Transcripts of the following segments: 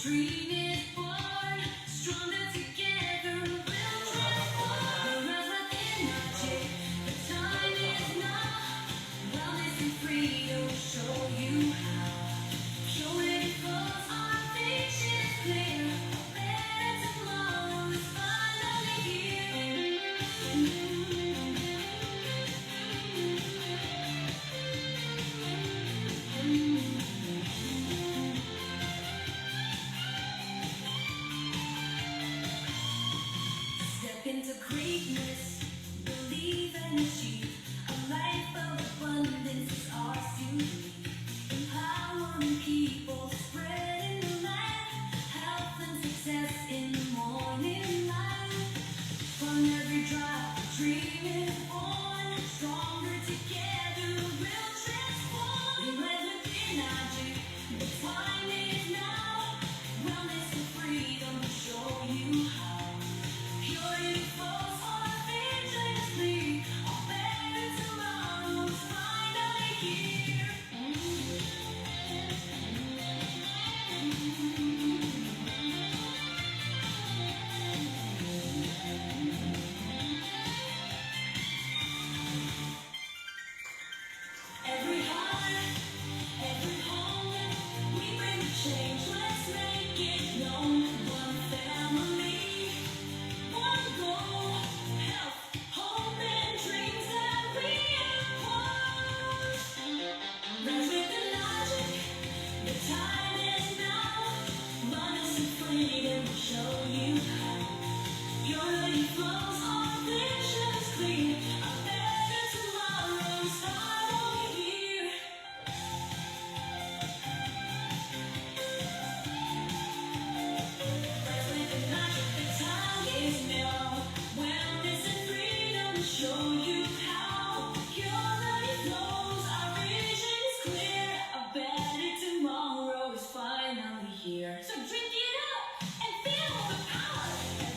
dream is born, stronger together we'll transform. Rise within magic, the time is now. Wellness and freedom show you how. Purity flows, our vision is clear. A better tomorrow is finally here. Step into greatness, believe and achieve. A life of abundance is ours to lead. Empowering people, spreading the light. Health and success in the morning light. From every drop, a dream is born. Stronger together, we'll transform. We live within our dream. The time is now. Wellness and freedom show you how. Purity flows, our vision is clear. A better tomorrow is finally here. Every heart, every home, we bring change. Let's make it known. One family, one goal. Health, hope, and dreams that we are one. Rise with the logic, the time is now. Wellness and freedom will show you how. Purity flows, our vision is clear. A better tomorrow is finally here. Rise with the magic, the time is now. Wellness and freedom will show you how. Purity flows, our vision is clear. A better tomorrow is finally here. So drink it up and feel the power.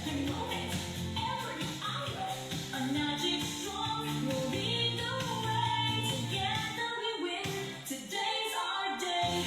Every moment, every hour, a magic strong will lead the way. Together we win. Today's our day.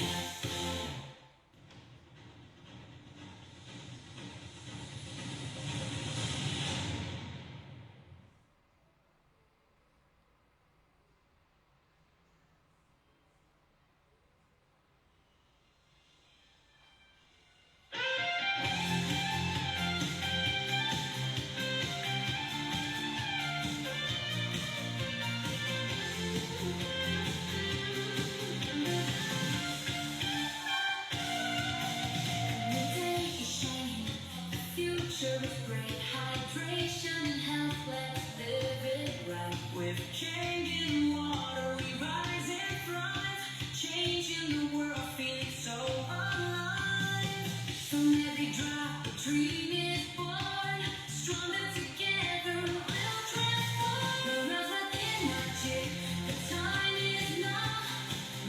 The day is shining, the future is bright. Hydration and health, let's live it right. With changing water, we rise and thrive. Changing the world, feeling so alive. From every drop, a dream is born. Stronger together, we'll transform. Rise within magic, the time is now.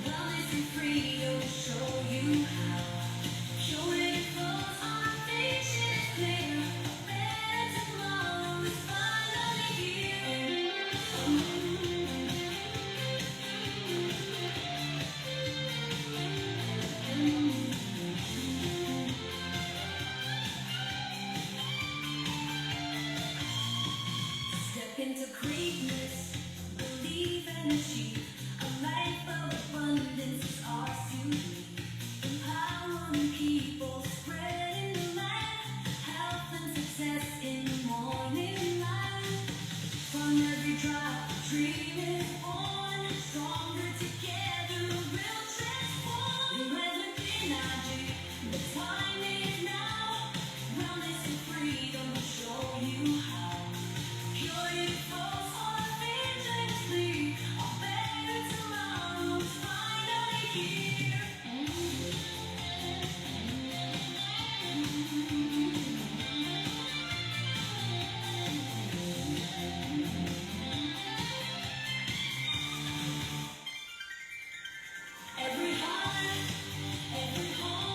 Wellness and freedom show you how. Purity flows, our vision is clear. A better tomorrow is finally here. Step into greatness, believe and achieve. A life of abundance is ours to lead. Empowering people, spreading the light. Health and success in the morning light. From every drop, a dream is born. Stronger together, we'll transform. We rise within our dream. The time is now. Wellness and freedom will show you how. Purity flows, our vision is clear. A better tomorrow is finally here. Every heart, every home.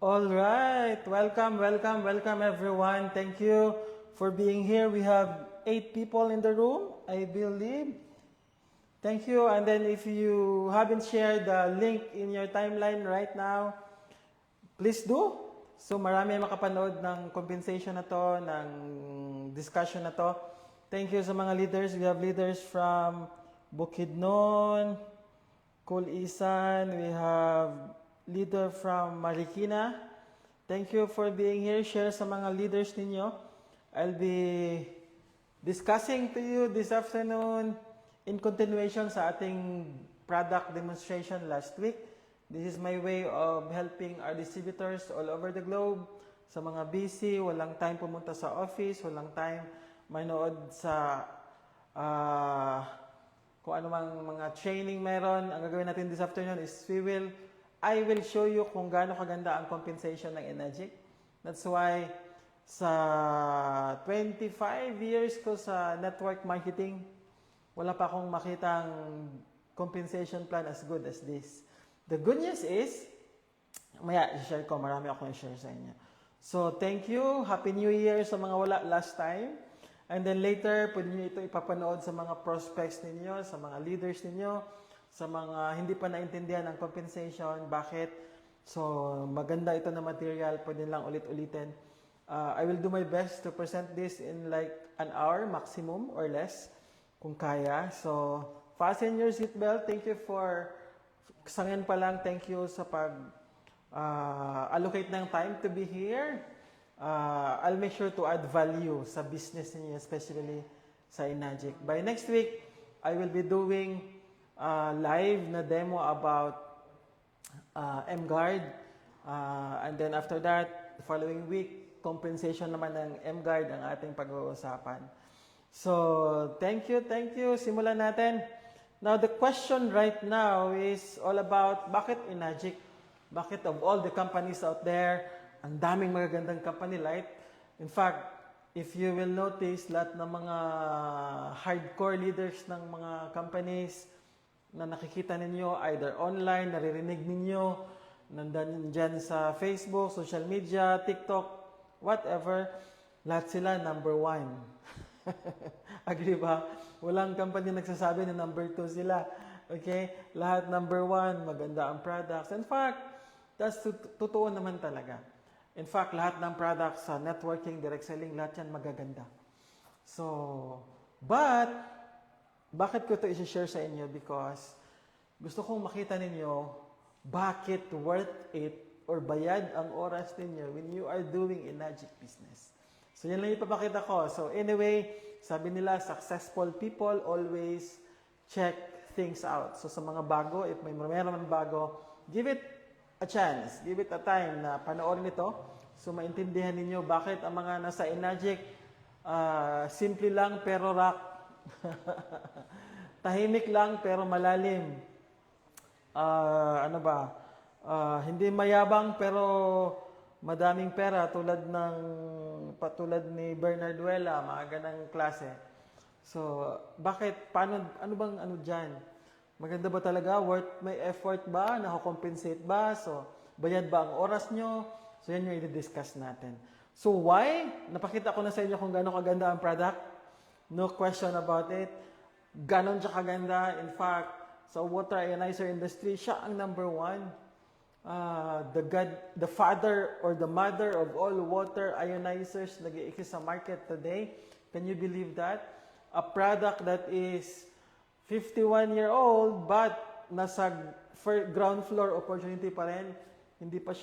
All right. Welcome, welcome, welcome everyone. Thank you for being here. We have 8 people in the room, I believe. Thank you. And then if you haven't shared the link in your timeline right now, please do. So marami makapanood ng compensation na to, ng discussion na to. Thank you sa mga leaders. We have leaders from Bukidnon, Kulisan. We have leader from Marikina. Thank you for being here. Share sa mga leaders ninyo. I'll be discussing to you this afternoon in continuation sa ating product demonstration last week. This is my way of helping our distributors all over the globe. Sa mga busy, walang time pumunta sa office, walang time manood sa kung ano mang mga training meron. Ang gagawin natin this afternoon is I will show you kung gaano kaganda ang compensation ng Enagic. That's why sa 25 years ko sa network marketing, wala pa akong makitang compensation plan as good as this. The good news is, maya, share ko, marami akong i-share sa inyo. So, thank you. Happy New Year sa mga wala last time. And then later, pwede nyo ito ipapanood sa mga prospects ninyo, sa mga leaders ninyo, sa mga hindi pa naintindihan ang compensation. Bakit? So, maganda ito na material. Pwede lang ulit-ulitin. I will do my best to present this in like an hour maximum or less, kung kaya. So, fasten your seatbelt. Thank you for, sangin pa lang, thank you sa allocate ng time to be here. I'll make sure to add value sa business niyo, especially sa Enagic. By next week, I will be doing live na demo about MGuard. And then after that, the following week, compensation naman ng MGuard ang ating pag-uusapan. So, thank you, thank you. Simulan natin. Now, the question right now is all about bakit Enagic? Bakit of all the companies out there, ang daming magagandang company, right? In fact, if you will notice, lahat ng mga hardcore leaders ng mga companies na nakikita ninyo, either online, naririnig ninyo, nandyan sa Facebook, social media, TikTok, whatever, lahat sila number 1. Agree ba? Walang company nagsasabi na number 2 sila. Okay? Lahat number 1, maganda ang products. In fact, that's totoo naman talaga. In fact, lahat ng products sa networking, direct selling, lahat yan magaganda. So, but, bakit ko ito i-share sa inyo? Because gusto kong makita ninyo bakit worth it or bayad ang oras ninyo when you are doing Enagic business. So, yan lang ipapakita ko. So, anyway, sabi nila, successful people always check things out. So, sa mga bago, if may meron bago, give it a chance. Give it a time na panoorin ito. So, maintindihan ninyo bakit ang mga nasa Enagic, simple lang pero rock. Tahimik lang pero malalim. Hindi mayabang pero madaming pera patulad ni Bernard Wela, mga ganang klase. So, bakit? Ano dyan? Maganda ba talaga? May effort ba? Nako-compensate ba? So, bayad ba ang oras nyo? So, yan yung i-discuss natin. So, why? Napakita ko na sa inyo kung gaano kaganda ang product. No question about it. Ganon siya kaganda. In fact, sa water ionizer industry, siya ang number 1. The father or the mother of all water ionizers nag-i-exist sa market today. Can you believe that? A product that is 51-year-old but nasa ground floor opportunity pa rin. Hindi pa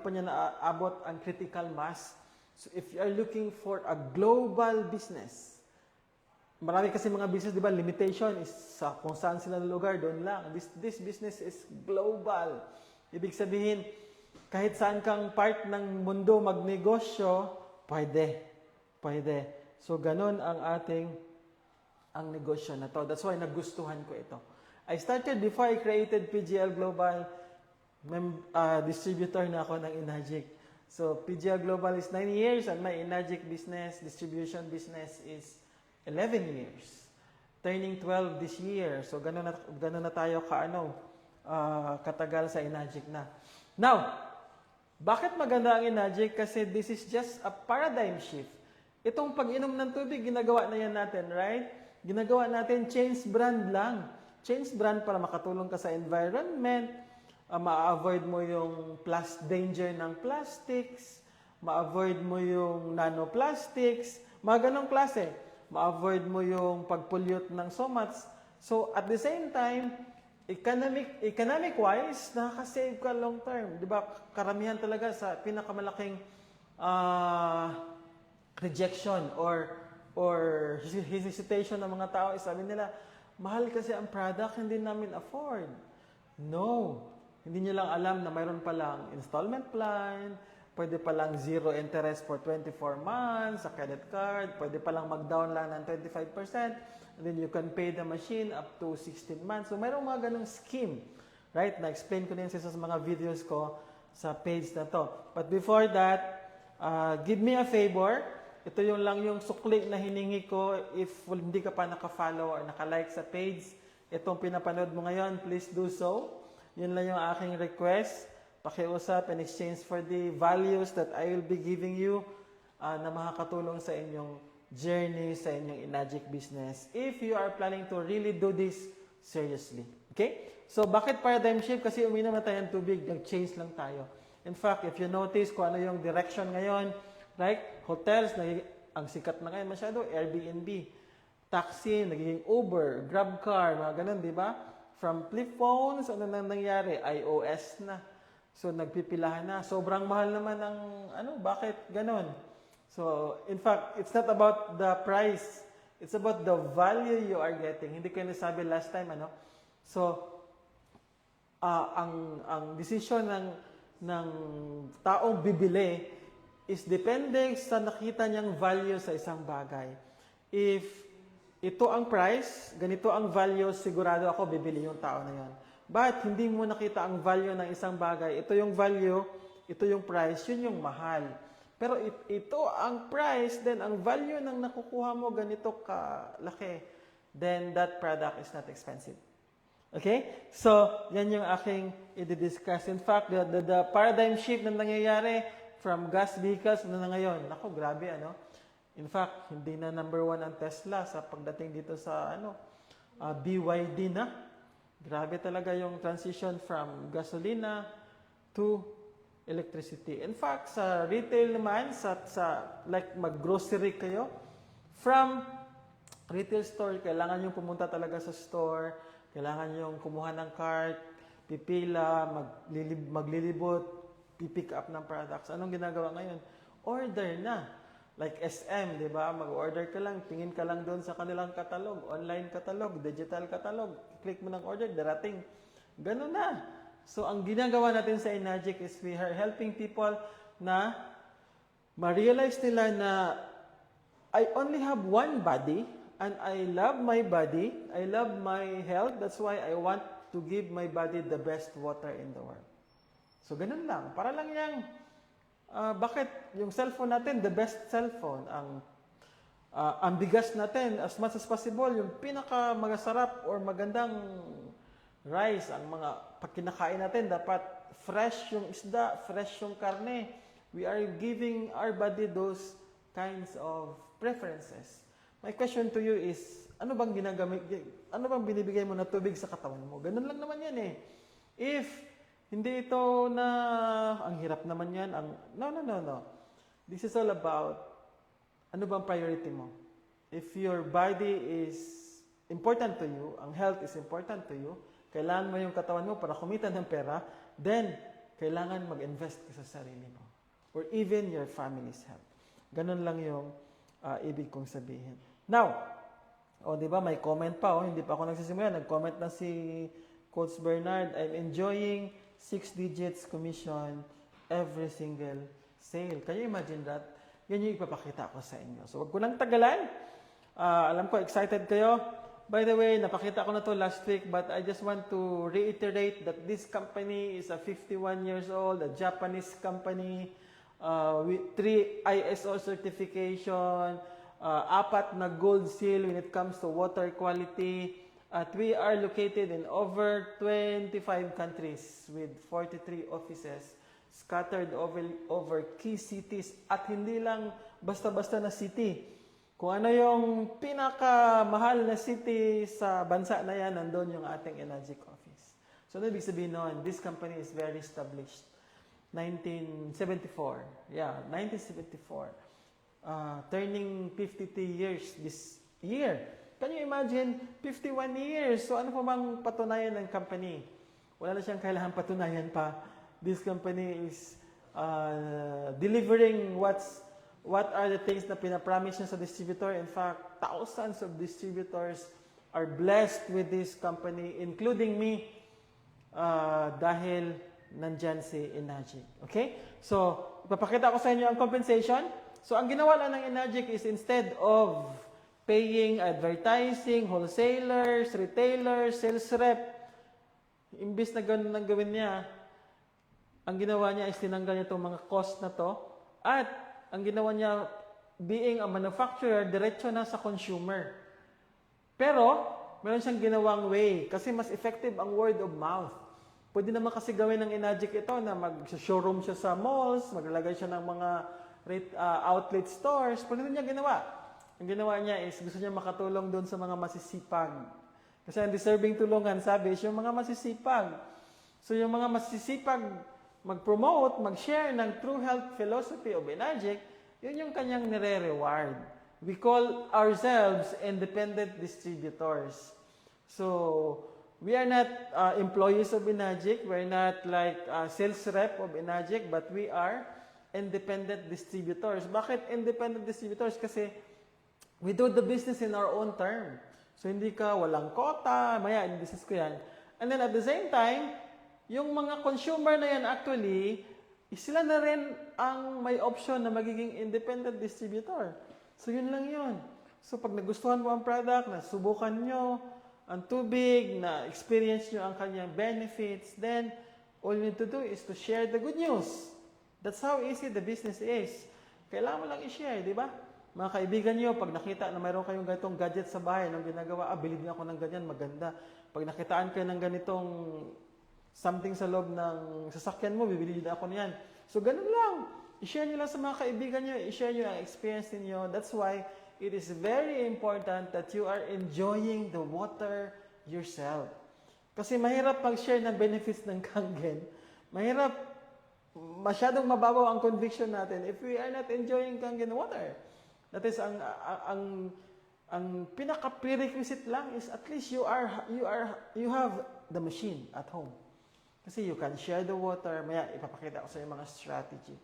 niya naabot ang critical mass. So if you are looking for a global business, marami kasi mga business, di ba, limitation is sa kung saan sila lugar, doon lang. This business is global. Ibig sabihin, kahit saan kang part ng mundo magnegosyo, pwede. So, ganun ang ang negosyo na to. That's why nagustuhan ko ito. I started before I created PGL Global, distributor na ako ng Enagic. So, PGL Global is 9 years and my Enagic business, distribution business is 11 years. Turning 12 this year. So, ganun na tayo katagal sa Enagic na. Now, Bakit maganda ang Enagic? Kasi this is just a paradigm shift. Itong pag-inom ng tubig, ginagawa na yan natin, right? Ginagawa natin, change brand lang. Change brand para makatulong ka sa environment, ma-avoid mo yung danger ng plastics, ma-avoid mo yung nanoplastics, mga ganong klase. Ma-avoid mo yung pag-pollute ng so much. So, at the same time, economic-wise, nakaka-save ka long term. Di ba? Karamihan talaga sa pinakamalaking rejection or hesitation ng mga tao, sabi nila, mahal kasi ang product, hindi namin afford. No. Hindi nyo lang alam na mayroon palang installment plan, pwede palang zero interest for 24 months sa credit card, pwede palang mag-down lang ng 25%, and then you can pay the machine up to 16 months. So, mayroong mga ganong scheme. Right? Na-explain ko din sa mga videos ko sa page na to. But before that, give me a favor. Ito yung lang yung sukli na hiningi ko. If hindi ka pa naka-follow or naka-like sa page, itong pinapanood mo ngayon, please do so. Yun lang yung aking request. Pakiusap and exchange for the values that I will be giving you na makakatulong sa inyong journey, sa inyong Enagic business if you are planning to really do this seriously. Okay? So, bakit paradigm shift? Kasi uminom na tayo ng tubig, nag-change lang tayo. In fact, if you notice kung ano yung direction ngayon, right? Hotels, ang sikat na ngayon masyado, Airbnb. Taxi, nagiging Uber, Grab car, mga ganun, di ba? From flip phones, ano nang nangyari? iOS na. So, nagpipilahan na. Sobrang mahal naman ang, bakit ganun? So, in fact, it's not about the price. It's about the value you are getting. Hindi ko nasabi last time, So, ang decision ng taong bibili is depending sa nakita niyang value sa isang bagay. If ito ang price, ganito ang value, sigurado ako bibili yung tao na yon. But hindi mo nakita ang value ng isang bagay, ito yung value, ito yung price, yun yung mahal. Pero if ito ang price, then ang value ng nakukuha mo ganito kalaki, then that product is not expensive. Okay? So, yan yung aking i-discuss. In fact, the paradigm shift na nangyayari from gas vehicles na ngayon. Naku, grabe, In fact, hindi na number 1 ang Tesla sa pagdating dito sa, BYD na. Grabe talaga yung transition from gasolina to electricity. In fact, sa retail naman, sa like mag-grocery kayo, from retail store, kailangan yung pumunta talaga sa store, kailangan yung kumuha ng cart, pipila, maglilibot, pipick up ng products. Anong ginagawa ngayon? Order na. Like SM, di ba? Mag-order ka lang, tingin ka lang doon sa kanilang catalog, online catalog, digital catalog, click mo ng order, darating. Ganun na. So, ang ginagawa natin sa Enagic is we are helping people na ma-realize nila na I only have one body and I love my body, I love my health, that's why I want to give my body the best water in the world. So, ganun lang. Para lang yang, bakit yung cellphone natin, the best cellphone, ang bigas natin, as much as possible, yung pinaka magasarap or magandang rice, ang mga pag kinakain natin, dapat fresh yung isda, fresh yung karne. We are giving our body those kinds of preferences. My question to you is, ano bang binibigay mo na tubig sa katawan mo? Ganun lang naman yan eh. If hindi ito na, ang hirap naman yan, no. This is all about, ano bang priority mo? If your body is important to you, ang health is important to you, kailangan mo yung katawan mo para kumita ng pera, then, kailangan mag-invest ka sa sarili mo. Or even your family's health. Ganun lang yung ibig kong sabihin. Now, di ba, may comment pa, hindi pa ako nagsisimula. Nag-comment na si Coach Bernard, I'm enjoying 6 digits commission every single sale. Can you imagine that? Yan yung ipapakita ko sa inyo. So, wag ko lang tagalan. Alam ko, excited kayo. By the way, napakita ko na to last week, but I just want to reiterate that this company is a 51 years old, a Japanese company, with 3 ISO certification, 4 na gold seal when it comes to water quality. At we are located in over 25 countries with 43 offices. scattered over key cities at hindi lang basta-basta na city. Kung ano yung pinakamahal na city sa bansa na yan, nandun yung ating Enagic office. So, ano ibig sabihin nun? This company is very established. 1974. Yeah, 1974. Turning 53 years this year. Can you imagine? 51 years. So, ano pa bang patunayan ng company? Wala na siyang kailangan patunayan pa. This company is delivering what are the things na pinapromise niya sa distributor. In fact, thousands of distributors are blessed with this company, including me, dahil nandyan si Enagic. Okay? So, ipapakita ko sa inyo ang compensation. So, ang ginawa lang ng Enagic is instead of paying advertising, wholesalers, retailers, sales rep, imbis na ganun ang gawin niya, ang ginawa niya is tinanggal niya itong mga cost na to at ang ginawa niya being a manufacturer, diretso na sa consumer. Pero, meron siyang ginawang way kasi mas effective ang word of mouth. Pwede naman kasi gawin ng Enagic ito na mag-showroom siya sa malls, maglalagay siya ng mga outlet stores. Pwede niya ginawa. Ang ginawa niya is gusto niya makatulong doon sa mga masisipag. Kasi ang deserving tulungan, sabi, is yung mga masisipag. So yung mga masisipag mag-promote, mag-share ng True Health Philosophy of Enagic, yun yung kanyang nire-reward. We call ourselves independent distributors. So, we are not employees of Enagic. We're not like sales rep of Enagic, but we are independent distributors. Bakit independent distributors? Kasi we do the business in our own term. So, hindi ka walang quota, maya, in business ko yan. And then at the same time, yung mga consumer na yan actually, sila na rin ang may option na magiging independent distributor. So, yun lang yun. So, pag nagustuhan mo ang product, nasubukan nyo, ang tubig, na experience nyo ang kanyang benefits, then, all you need to do is to share the good news. That's how easy the business is. Kailangan mo lang i-share, di ba? Mga kaibigan nyo, pag nakita na mayroon kayong ganitong gadget sa bahay, nung ginagawa, bilhin niyo ako ng ganyan, maganda. Pag nakitaan kayo ng ganitong something sa loob ng sasakyan mo, bibili na ako niyan. So, ganun lang. I-share nyo lang sa mga kaibigan nyo, i-share nyo ang experience niyo. That's why it is very important that you are enjoying the water yourself. Kasi mahirap mag-share ng benefits ng Kangen. Mahirap, masyadong mababaw ang conviction natin if we are not enjoying Kangen water. That is, ang pinaka-prerequisite lang is at least you have the machine at home. Kasi you can share the water. Maya, ipapakita ko sa iyo mga strategy.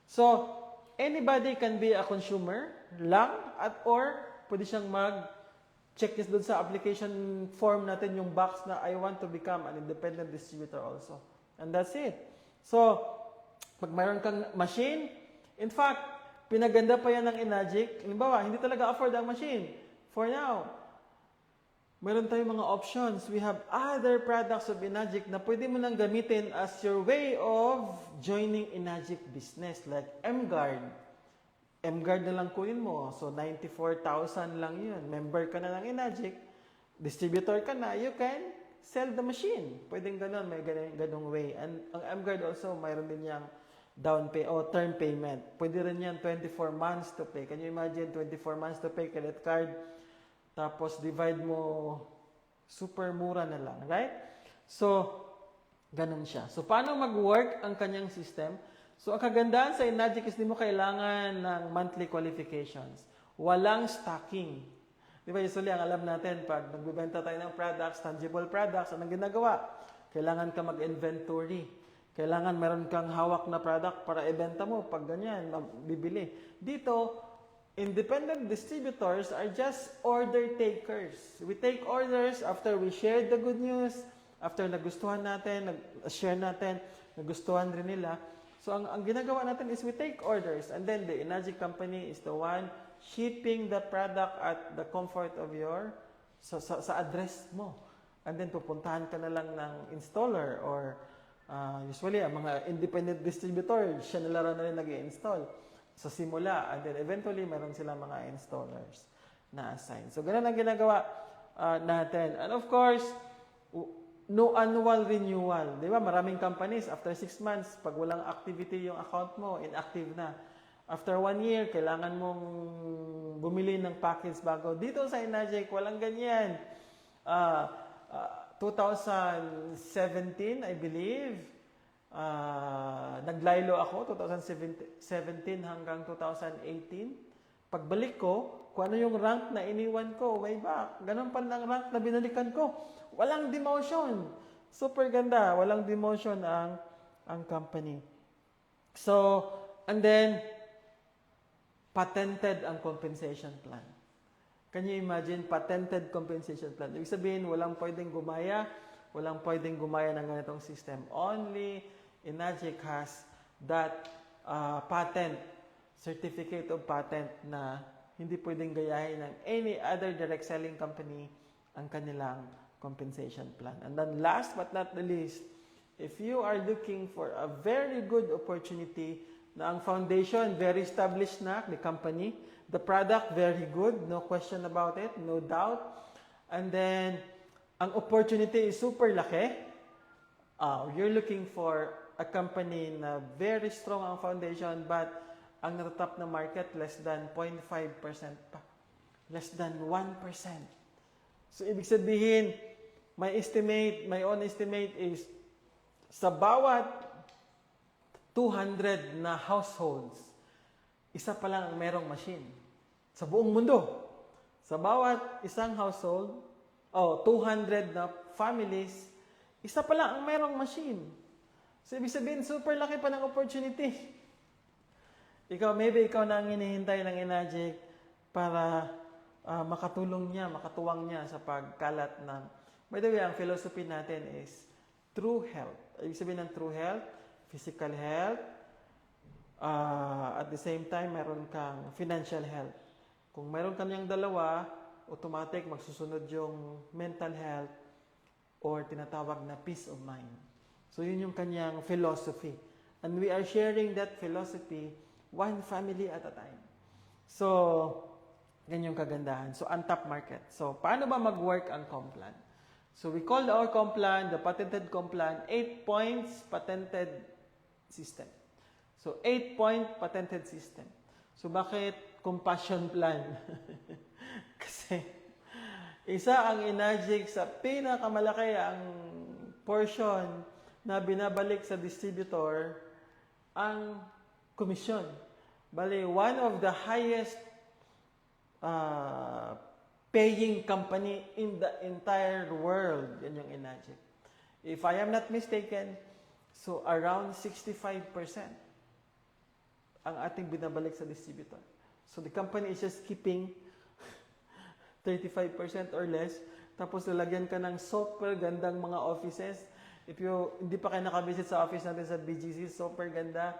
So, anybody can be a consumer lang or pwede siyang mag-check this doon sa application form natin yung box na I want to become an independent distributor also. And that's it. So, pag mayroon kang machine, in fact, pinaganda pa yan ng Enagic. Halimbawa, hindi talaga afford ang machine. For now, meron tayong mga options. We have other products of Enagic na pwede mo nang gamitin as your way of joining Enagic business. Like M-Guard. M-Guard na lang kunin mo. So, 94,000 lang yun. Member ka na ng Enagic. Distributor ka na. You can sell the machine. Pwedeng ganon. May ganong way. And ang M-Guard also, mayroon din niyang down pay o term payment. Pwede rin yan 24 months to pay. Can you imagine 24 months to pay credit card? Tapos divide mo, super mura na lang, right? So, ganun siya. So, paano mag-work ang kanyang system? So, ang kagandahan sa Enagic is di mo kailangan ng monthly qualifications. Walang stocking. Di ba, usually, ang alam natin, pag nagbibenta tayo ng products, tangible products, anong ginagawa? Kailangan ka mag-inventory. Kailangan meron kang hawak na product para ibenta mo. Pag ganyan, bibili. Dito, independent distributors are just order takers. We take orders after we share the good news, after nagustuhan natin, nag-share natin, nagustuhan rin nila. So, ang ginagawa natin is we take orders and then the Enagic company is the one shipping the product at the comfort of your, sa address mo. And then, pupuntahan ka na lang ng installer or usually, ang mga independent distributor, siya na rin nag-i-install sa simula. And then eventually, meron sila mga installers na assign. So, ganun ang ginagawa natin. And of course, no annual renewal. Di ba? Maraming companies, after 6 months, pag walang activity yung account mo, inactive na. After 1 year, kailangan mong bumili ng package bago. Dito sa Enagic, walang ganyan. 2017, I believe, naglaylo ako, 2017 hanggang 2018. Pagbalik ko, kung ano yung rank na iniwan ko way back, ganun pa lang rank na binalikan ko. Walang demotion. Super ganda. Walang demotion ang company. So, and then, patented ang compensation plan. Can you imagine patented compensation plan? Ibig sabihin, walang pwedeng gumaya ng ganitong system. Only Enagic has that patent, certificate of patent na hindi pwedeng gayahin ng any other direct selling company ang kanilang compensation plan. And then last but not the least, if you are looking for a very good opportunity na ang foundation, very established na, the company, the product, very good, no question about it, no doubt. And then, ang opportunity is super laki. You're looking for a company na very strong ang foundation, but ang natatap na market, less than 0.5% pa. Less than 1%. So, ibig sabihin, my own estimate is, sa bawat 200 na households, isa pa lang ang merong machine. Sa buong mundo. Sa bawat isang household, 200 na families, isa pa lang ang merong machine. So, ibig sabihin, super laki pa ng opportunity. Maybe ikaw na ang hinihintay ng Enagic para makatuwang niya sa pagkalat ng... By the way, ang philosophy natin is true health. Ibig sabihin ng true health, physical health, at the same time, meron kang financial health. Kung meron kanyang dalawa, automatic magsusunod yung mental health or tinatawag na peace of mind. So, yun yung kanyang philosophy. And we are sharing that philosophy one family at a time. So, yan yung kagandahan. So, untapped market. So, paano ba mag-work ang Complan? So, we called our Complan, the patented Complan, 8 points patented system. So, 8-point patented system. So, bakit compassion plan? Kasi, isa ang Enagic sa pinakamalaki ang portion na binabalik sa distributor ang komisyon. Bali, one of the highest paying company in the entire world. Yan yung Enagic. If I am not mistaken, so around 65% ang ating binabalik sa distributor. So the company is just keeping 35% or less. Tapos lalagyan ka ng super gandang mga offices. If hindi pa kayo nakavisit sa office natin sa BGC, super ganda.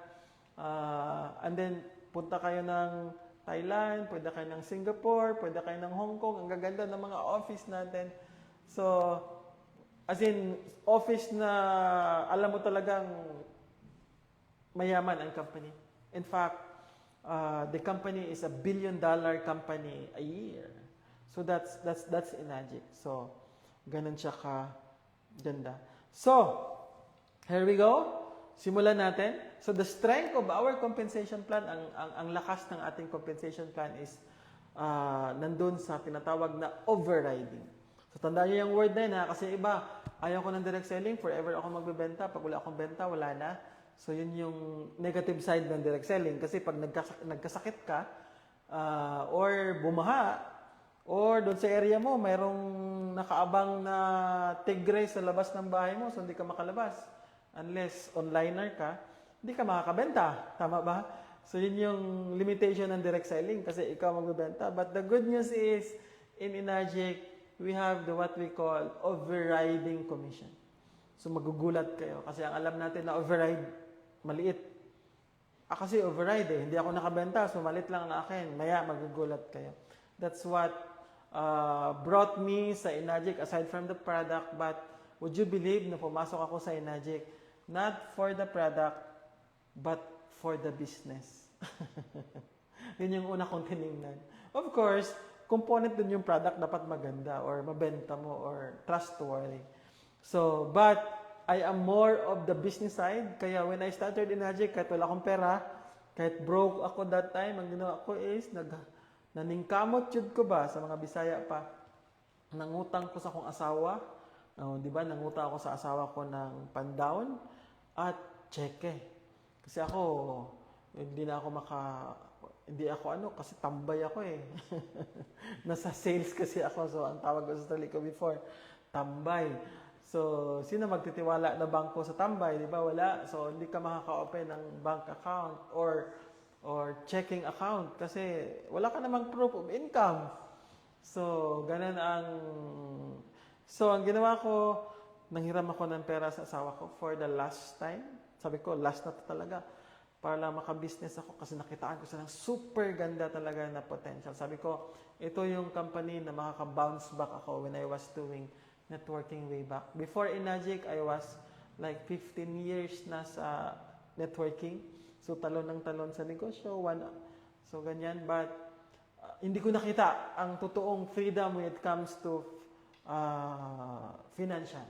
And then punta kayo ng Thailand, pwede kayo ng Singapore, pwede kayo ng Hong Kong. Ang gaganda ng mga office natin. So, as in, office na alam mo talagang mayaman ang company. In fact, the company is $1 billion company a year. So, that's Enagic. So, ganun siya ka-ganda. So, here we go. Simulan natin. So, the strength of our compensation plan, ang lakas ng ating compensation plan is nandun sa tinatawag na overriding. So, tandaan nyo yung word na yun, ha? Kasi iba, ayaw ko ng direct selling, forever ako magbebenta. Pag wala akong benta, wala na. So, yun yung negative side ng direct selling. Kasi pag nagkasakit ka, or bumaha, or doon sa area mo, mayroong nakaabang na tigre sa labas ng bahay mo, so hindi ka makalabas. Unless onliner ka, hindi ka makakabenta. Tama ba? So, yun yung limitation ng direct selling kasi ikaw magbebenta. But the good news is, in Enagic, we have what we call overriding commission. So, magugulat kayo. Kasi ang alam natin na override, maliit. Kasi override eh. Hindi ako nakabenta, so maliit lang ang akin. Maya, magugulat kayo. That's what brought me sa Enagic aside from the product. But would you believe na pumasok ako sa Enagic? Not for the product, but for the business. Yun yung una kong tinignan. Of course, component dun yung product dapat maganda or mabenta mo or trustworthy. So, but I am more of the business side. Kaya when I started Enagic, kahit wala akong pera, kahit broke ako that time, ang ginawa ko is, naningkamot yun ko ba, sa mga Bisaya pa, nangutang ko sa akong asawa, di ba, nangutang ako sa asawa ko ng pandown at cheque. Kasi ako, hindi ako kasi tambay ako eh. Nasa sales kasi ako, so ang tawag ko sa sarili ko before, tambay. So, sino magtitiwala na bangko sa tambay, di ba? Wala. So, hindi ka makaka-open ng bank account or checking account kasi wala ka namang proof of income. So, ganun ang ginawa ko, nanghiram ako ng pera sa asawa ko for the last time. Sabi ko, last na to talaga. Para lang maka-business ako kasi nakitaan ko silang super ganda talaga na potential. Sabi ko, ito yung company na makaka-bounce back ako when I was doing networking way back. Before Enagic, I was like 15 years na sa networking. So, talon ng talon sa negosyo. So, ganyan. But, hindi ko nakita ang totoong freedom when it comes to financial.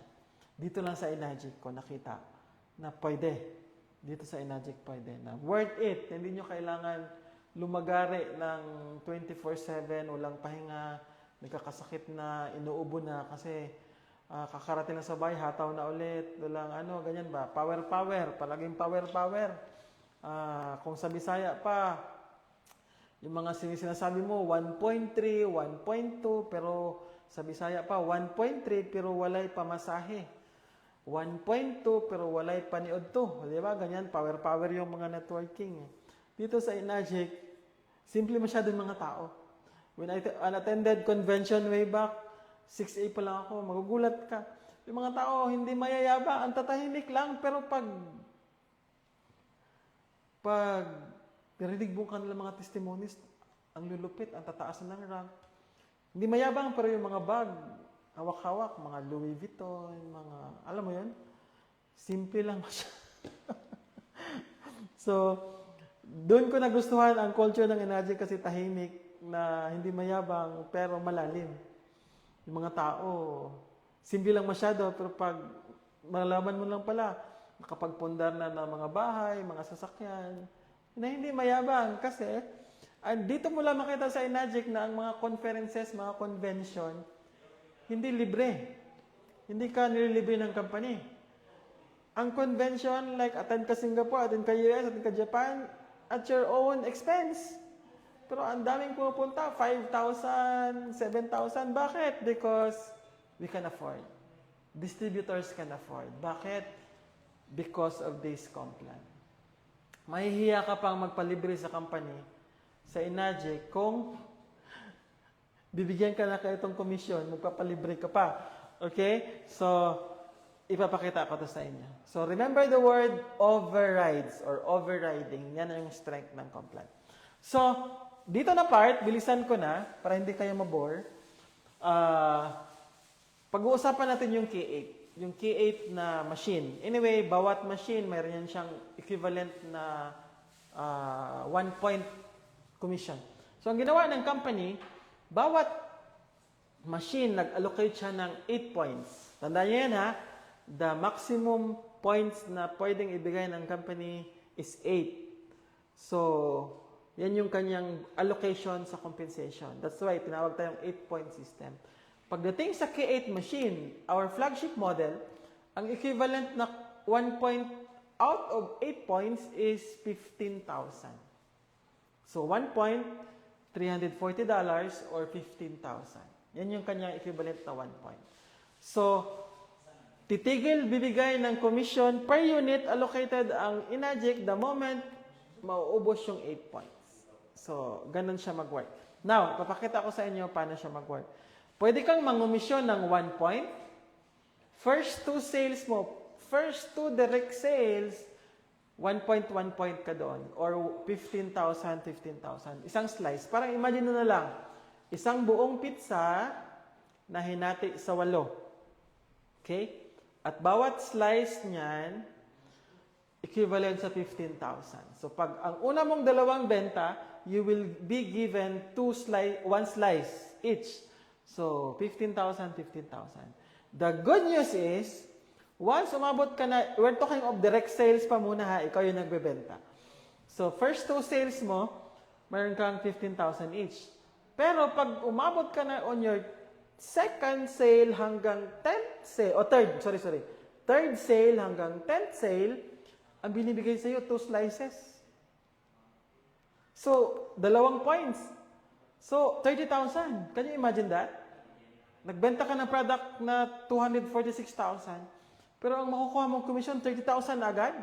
Dito lang sa Enagic ko nakita na pwede. Dito sa Enagic pwede na worth it. Hindi nyo kailangan lumagari ng 24/7, walang pahinga, nagkakasakit na, inuubo na kasi kakarating lang sa bahay, hataw na ulit, walang ganyan ba? Power, palaging power. Kung sa Bisaya pa, yung mga sinasabi mo, 1.3, 1.2, pero sa Bisaya pa, 1.3 pero walay pamasahe. 1.2 pero walay paniod to. Di ba? Ganyan, power yung mga networking. Dito sa Enagic, simple masyado yung mga tao. When I unattended convention way back, 6A pa lang ako, magugulat ka. Yung mga tao, hindi mayayaba, ang tatahimik lang, pero pag narinig mo kanila mga testimonies, ang lulupit, ang tataas ng rank. Hindi mayabang, pero yung mga bag, hawak-hawak, mga Louis Vuitton, mga, alam mo yun? Simple lang siya. So, doon ko nagustuhan ang culture ng Enagic kasi tahimik na hindi mayabang, pero malalim. Yung mga tao, simple lang masyado, pero pag malalaman mo lang pala, nakapagpundar na ng mga bahay, mga sasakyan, na hindi mayabang kasi dito mo lang makita sa Enagic na ang mga conferences, mga convention, hindi libre. Hindi ka nililibre ng company. Ang convention, like attend ka Singapore, attend ka US, attend ka Japan, at your own expense. Pero ang daming pumupunta, 5,000, 7,000. Bakit? Because we can afford. Distributors can afford. Bakit? Because of this Complan. Mahihiya ka pang magpalibre sa company, sa Enagic, kung bibigyan ka na kayo itong komisyon, magpapalibre ka pa. Okay? So, ipapakita ko to sa inyo. So, remember the word overrides or overriding. Yan ang strength ng Complan. So, dito na part, bilisan ko na para hindi kayo mabore. Pag-uusapan natin yung K8. Yung K8 na machine. Anyway, bawat machine, mayroon yan siyang equivalent na 1 point commission. So, ang ginawa ng company, bawat machine, nag-allocate siya ng 8 points. Tandaan niyo yan ha, the maximum points na pwedeng ibigay ng company is 8. So, yan yung kanyang allocation sa compensation. That's why tinawag tayong 8-point system. Pagdating sa K8 machine, our flagship model, ang equivalent na 1 point out of 8 points is 15,000. So 1 point, $340 or 15,000. Yan yung kanyang equivalent na 1 point. So, titigil bibigay ng commission per unit allocated ang Enagic the moment mauubos yung 8 points. So, ganun siya mag-work. Now, papakita ko sa inyo paano siya mag-work. Pwede kang mangumisyon ng 1 point. First 2 sales mo, first 2 direct sales, 1 point ka doon. Or 15,000, 15,000. Isang slice. Parang imagine na lang, isang buong pizza na hinati sa 8. Okay? At bawat slice niyan, equivalent sa 15,000. So, pag ang una mong dalawang benta, you will be given 1 slice each. So, 15,000, 15,000. The good news is, once umabot ka na, we're talking of direct sales pa muna ha, ikaw yung nagbebenta. So, first 2 sales mo, mayroon kang 15,000 each. Pero pag umabot ka na on your second sale hanggang 10th sale, o third sale hanggang 10th sale, ang binibigay sa'yo, 2 slices. So, 2 points. So, 30,000. Can you imagine that? Nagbenta ka ng product na 246,000, pero ang makukuha mong commission, 30,000 agad.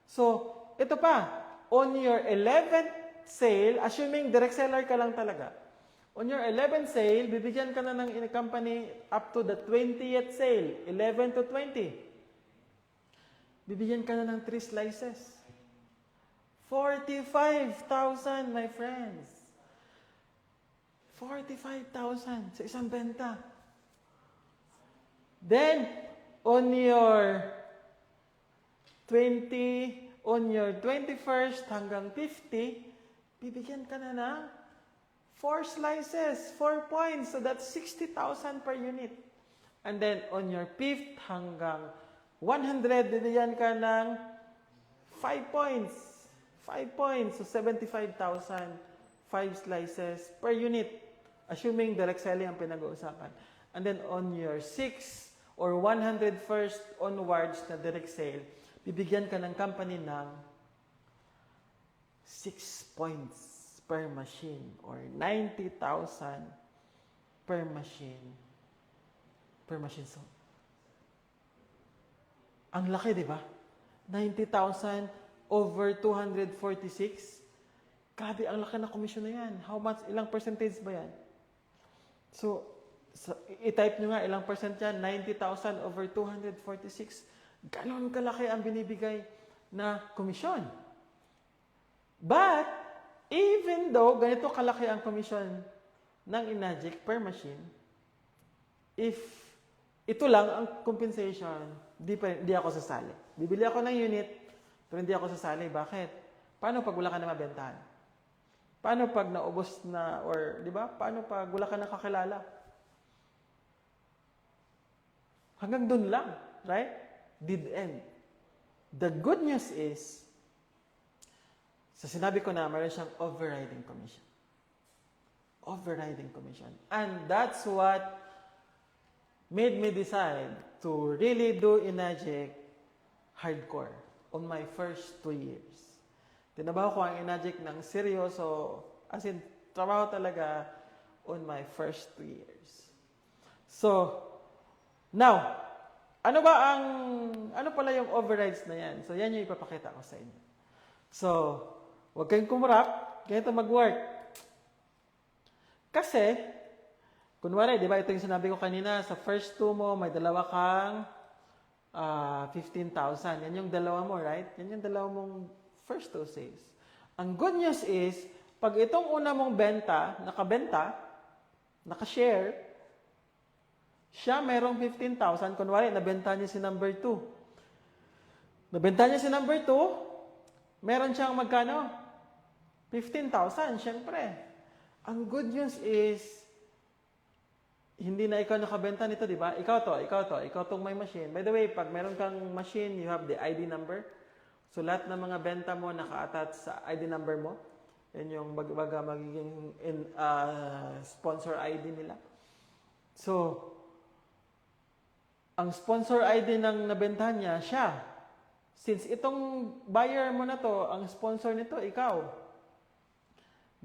So, ito pa, on your 11th sale, assuming direct seller ka lang talaga, on your 11th sale, bibigyan ka na ng company up to the 20th sale, 11 to 20. Bibigyan ka na ng 3 slices. 45,000, my friends. 45,000 sa isang benta. Then, on your 21st hanggang 50, bibigyan ka na ng 4 slices, 4 points. So that's 60,000 per unit. And then, on your 5th hanggang 100, bibigyan ka ng 5 points. 5 points. So 75,000, 5 slices per unit. Assuming direct selling ang pinag-uusapan. And then on your 6th or 101st onwards na direct sale, bibigyan ka ng company ng 6 points per machine or 90,000 per machine. Per machine. So, ang laki, di ba? 90,000 over 246. Grabe, ang laki na commission na yan. How much? Ilang percentage ba yan? So, i-type nyo nga ilang percent yan. 90,000 over 246. Ganon kalaki ang binibigay na commission. But, even though ganito kalaki ang commission ng Enagic per machine, if ito lang ang compensation, di ako sasali. Bibili ako ng unit, pero hindi ako sasali. Bakit? Paano pag wala ka na mabentahan? Paano pag naubos na, or, di ba? Paano pag wala ka na kakilala? Hanggang dun lang, right? Did end. The good news is, sa sinabi ko na, mayroon siyang overriding commission. Overriding commission. And that's what made me decide to really do Enagic hardcore on my first 2 years. Tinabaho ko ang Enagic ng seryoso, as in, trabaho talaga on my first 2 years. So, now, ano pala yung overrides na yan? So, yan yung ipapakita ko sa inyo. So, huwag kayong kumurap, ganito mag-work. Kasi, kunwari, di ba, ito yung sinabi ko kanina, sa first 2 mo, may dalawa kang 15,000. Yan yung dalawa mo, right? Yan yung dalawa mong first 2 sales. Ang good news is, pag itong una mong benta, nakashare, siya mayroong 15,000. Kunwari, nabenta niya si number 2. Nabenta niya si number 2, meron siyang magkano? 15,000, syempre. Ang good news is, hindi na ikaw nakabenta nito, di ba? Ikaw tong may machine. By the way, pag meron kang machine, you have the ID number. So, lahat ng mga benta mo naka-attach sa ID number mo. Yan yung magiging sponsor ID nila. So, ang sponsor ID ng nabentahan niya, siya. Since itong buyer mo na to, ang sponsor nito, ikaw.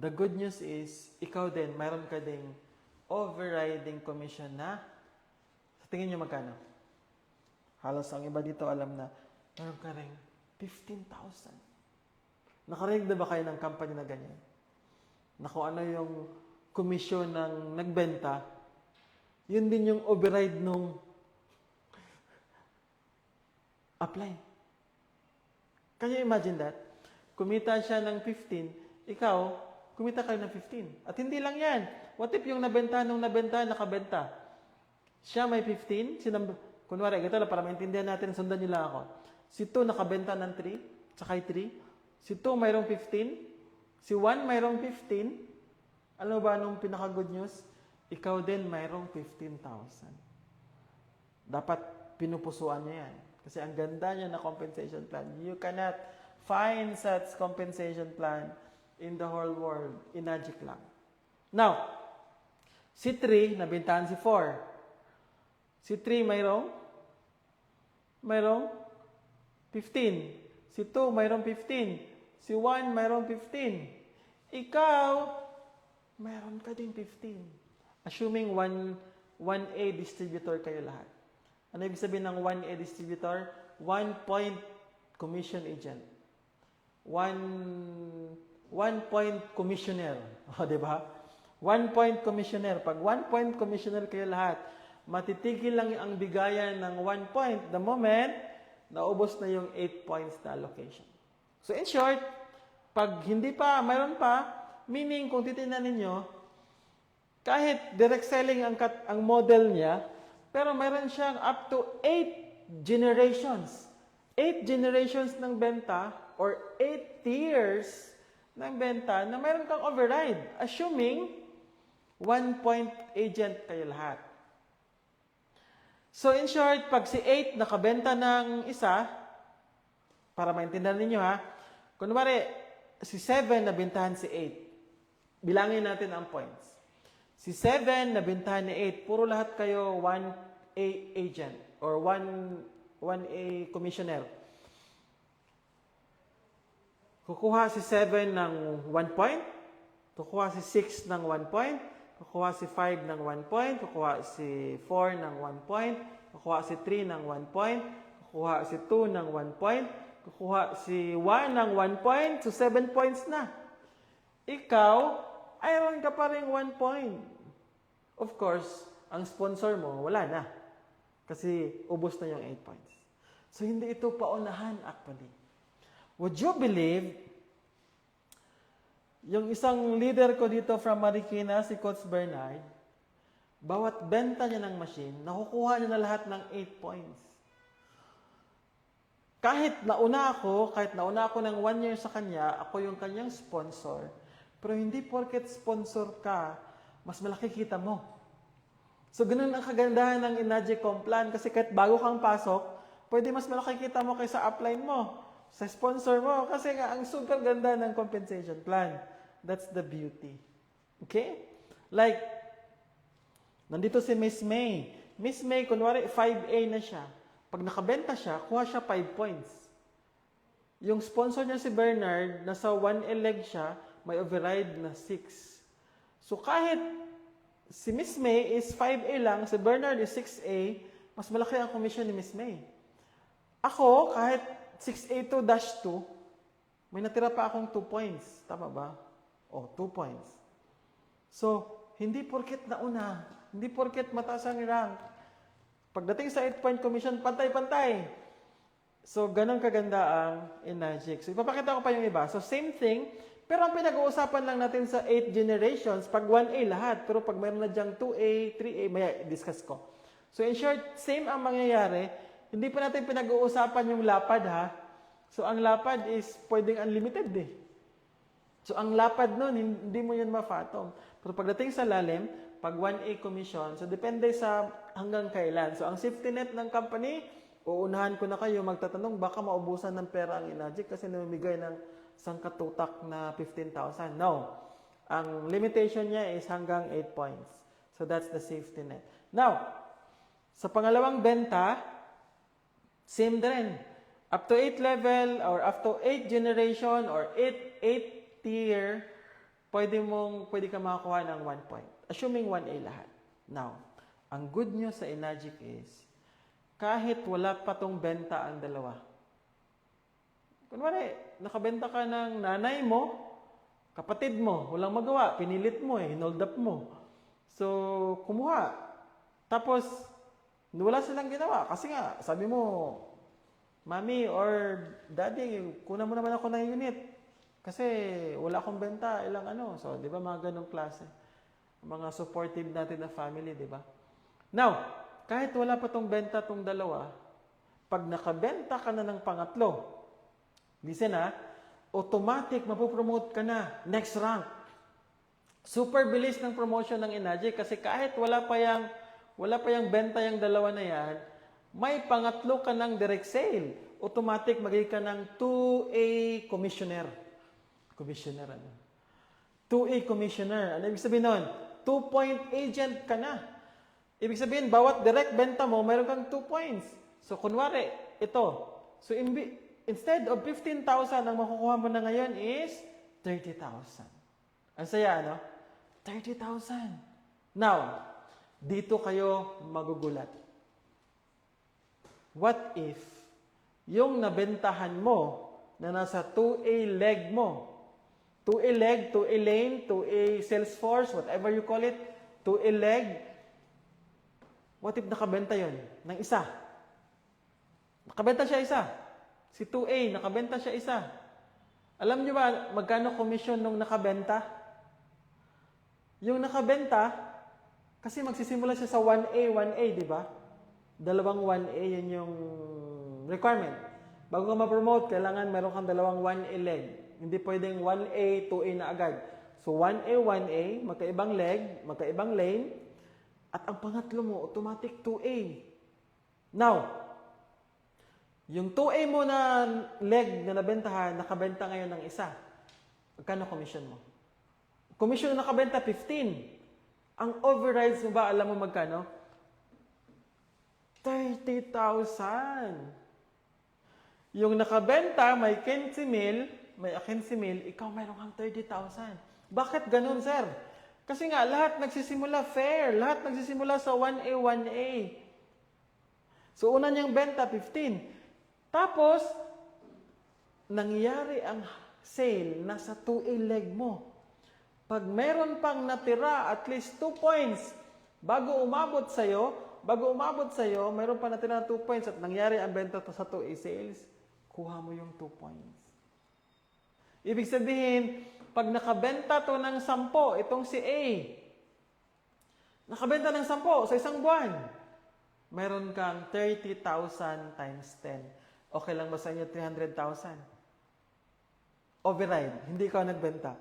The good news is, ikaw din, mayroon ka ding overriding commission na, sa tingin nyo magkano? Halos ang iba dito alam na, mayroon ka rin 15,000. Nakarinig na ba kayo ng company na ganyan? Na kung ano yung commission ng nagbenta, yun din yung override nung apply. Can you imagine that? Kumita siya ng 15, ikaw, kumita kayo ng 15. At hindi lang yan. What if yung nabenta, nakabenta? Siya may 15, kunwari, ito lang, para maintindihan natin, sundan nyo lang ako. Si 2 nakabenta ng 3, tsaka 3. Si 2 mayroong 15. Si 1 mayroong 15. Alam mo ba anong pinaka-good news? Ikaw din mayroong 15,000. Dapat pinupusuan niyo yan. Kasi ang ganda niya na compensation plan. You cannot find such compensation plan in the whole world. Inagic lang. Now, si 3, nabintahan si 4. Si 3, mayroong 15. Si 2, mayroong 15. Si 1, mayroong 15. Ikaw, mayroon ka ding 15. Assuming 1A distributor kayo lahat. Ano ibig sabihin ng 1A distributor? 1 point commission agent. 1 point commissioner. O, di ba? 1 point commissioner. Pag 1 point commissioner kayo lahat, matitigil lang ang bigayan ng 1 point the moment naubos na yung 8 points na allocation. So in short, pag hindi pa, mayroon pa, meaning kung titingnan ninyo, kahit direct selling ang model niya, pero mayroon siyang up to 8 generations. 8 generations ng benta or 8 tiers ng benta na mayroon kang override. Assuming 1 point agent kayo lahat. So in short, pag si 8 nakabenta ng isa, para maintindihan ninyo ha, kunwari si 7 nabentahan si 8. Bilangin natin ang points. Si 7 nabentahan ni 8, puro lahat kayo 1A agent or 1A commissioner. Kukuha si 7 ng 1 point, kukuha si 6 ng 1 point, kukuha si 5 ng 1 point, kukuha si 4 ng 1 point, kukuha si 3 ng 1 point, kukuha si 2 ng 1 point, kukuha si 1 ng 1 point, so 7 points na. Ikaw, mayroon ka pa rin 1 point. Of course, ang sponsor mo, wala na. Kasi ubos na yung 8 points. So, hindi ito paunahan actually. Would you believe, yung isang leader ko dito from Marikina, si Coach Bernard, bawat benta niya ng machine, nakukuha niya na lahat ng 8 points. Kahit nauna ako ng 1 year sa kanya, ako yung kanyang sponsor, pero hindi porket sponsor ka, mas malaki kita mo. So, ganun ang kagandahan ng Inagicom plan kasi kahit bago kang pasok, pwede mas malaki kita mo kaysa upline mo, sa sponsor mo, kasi nga ang super ganda ng compensation plan. That's the beauty. Okay? Like, nandito si Miss May. Miss May, kunwari 5A na siya. Pag nakabenta siya, kuha siya 5 points. Yung sponsor niya si Bernard, nasa 1A leg siya, may override na 6. So kahit si Miss May is 5A lang, si Bernard is 6A, mas malaki ang commission ni Miss May. Ako, kahit 6A to -2, may natira pa akong 2 points. Tama ba? 2 points. So, hindi porket nauna, hindi porket mataas ang rank. Pagdating sa 8-point commission, pantay-pantay. So, ganun kaganda ang Enagic. So, ipapakita ko pa yung iba. So, same thing, pero ang pinag-uusapan lang natin sa 8 generations, pag 1A lahat, pero pag mayroon na dyang 2A, 3A, may discuss ko. So, in short, same ang mangyayari. Hindi pa natin pinag-uusapan yung lapad, ha? So, ang lapad is pwedeng unlimited, eh. So, ang lapad nun, hindi mo yun ma-fathom. Pero pagdating sa lalim, pag 1A commission, so depende sa hanggang kailan. So, ang safety net ng company, uunahan ko na kayo magtatanong, baka maubusan ng pera ang Enagic kasi namimigay ng sangkatutak na 15,000. No. Ang limitation niya is hanggang 8 points. So, that's the safety net. Now, sa pangalawang benta, same din. Up to 8 level or up to 8 generation or 8 tier, pwede ka makakuha ng 1 point. Assuming 1A lahat. Now, ang good news sa Enagic is, kahit wala pa tong benta ang dalawa. Kunwari, nakabenta ka ng nanay mo, kapatid mo, walang magawa, pinilit mo hinold up mo. So, kumuha. Tapos, wala silang ginawa. Kasi nga, sabi mo, Mami or Daddy, kunan mo naman ako ng unit. Kasi wala akong benta, ilang ano. So, di ba mga ganong klase? Mga supportive natin na family, di ba? Now, kahit wala pa tong benta tong dalawa, pag nakabenta ka na ng pangatlo, listen ha, automatic mapopromote ka na, next rank. Super bilis ng promotion ng Enagic kasi kahit wala pa yung benta yung dalawa na yan, may pangatlo ka ng direct sale. Automatic magiging ka ng 2A commissioner. Commissioner ano? 2A commissioner. Ano ibig sabihin nun? 2-point agent ka na. Ibig sabihin, bawat direct benta mo, mayroon kang 2 points. So, kunwari, ito. So, instead of 15,000, ang makukuha mo na ngayon is 30,000. Ang saya, ano? 30,000. Now, dito kayo magugulat. What if yung nabentahan mo na nasa 2A leg mo, 2A leg, 2A lane, 2A sales force, whatever you call it, 2A leg, what if nakabenta yon ng isa? Nakabenta siya isa. Si 2A, nakabenta siya isa. Alam niyo ba magkano commission nung nakabenta? Yung nakabenta, kasi magsisimula siya sa 1A, di ba? Dalawang 1A, yun yung requirement. Bago ka ma-promote, kailangan meron kang dalawang 1A leg. Hindi pwedeng 1A, 2A na agad. So 1A, 1A, magkaibang leg, magkaibang lane, at ang pangatlo mo, automatic 2A. Now, yung 2A mo na leg na nabentahan, nakabenta ngayon ng isa. Magkano commission mo? Commission na nakabenta, 15. Ang overrides mo ba, alam mo magkano? 30,000. Yung nakabenta, may 15,000, ikaw mayroon kang 30,000. Bakit ganun, sir? Kasi nga, lahat nagsisimula fair. Lahat nagsisimula sa 1A, 1A. So, una niyang benta, 15. Tapos, nangyari ang sale nasa 2A leg mo. Pag meron pang natira, at least 2 points, bago umabot sa'yo, mayroon pa natira na 2 points at nangyari ang benta to sa 2A sales, kuha mo yung 2 points. Ibig sabihin, pag nakabenta to ng 10, itong si A, nakabenta ng 10 sa isang buwan, mayroon kang 30,000 times 10. Okay lang ba sa inyo 300,000? Override, hindi ka nagbenta.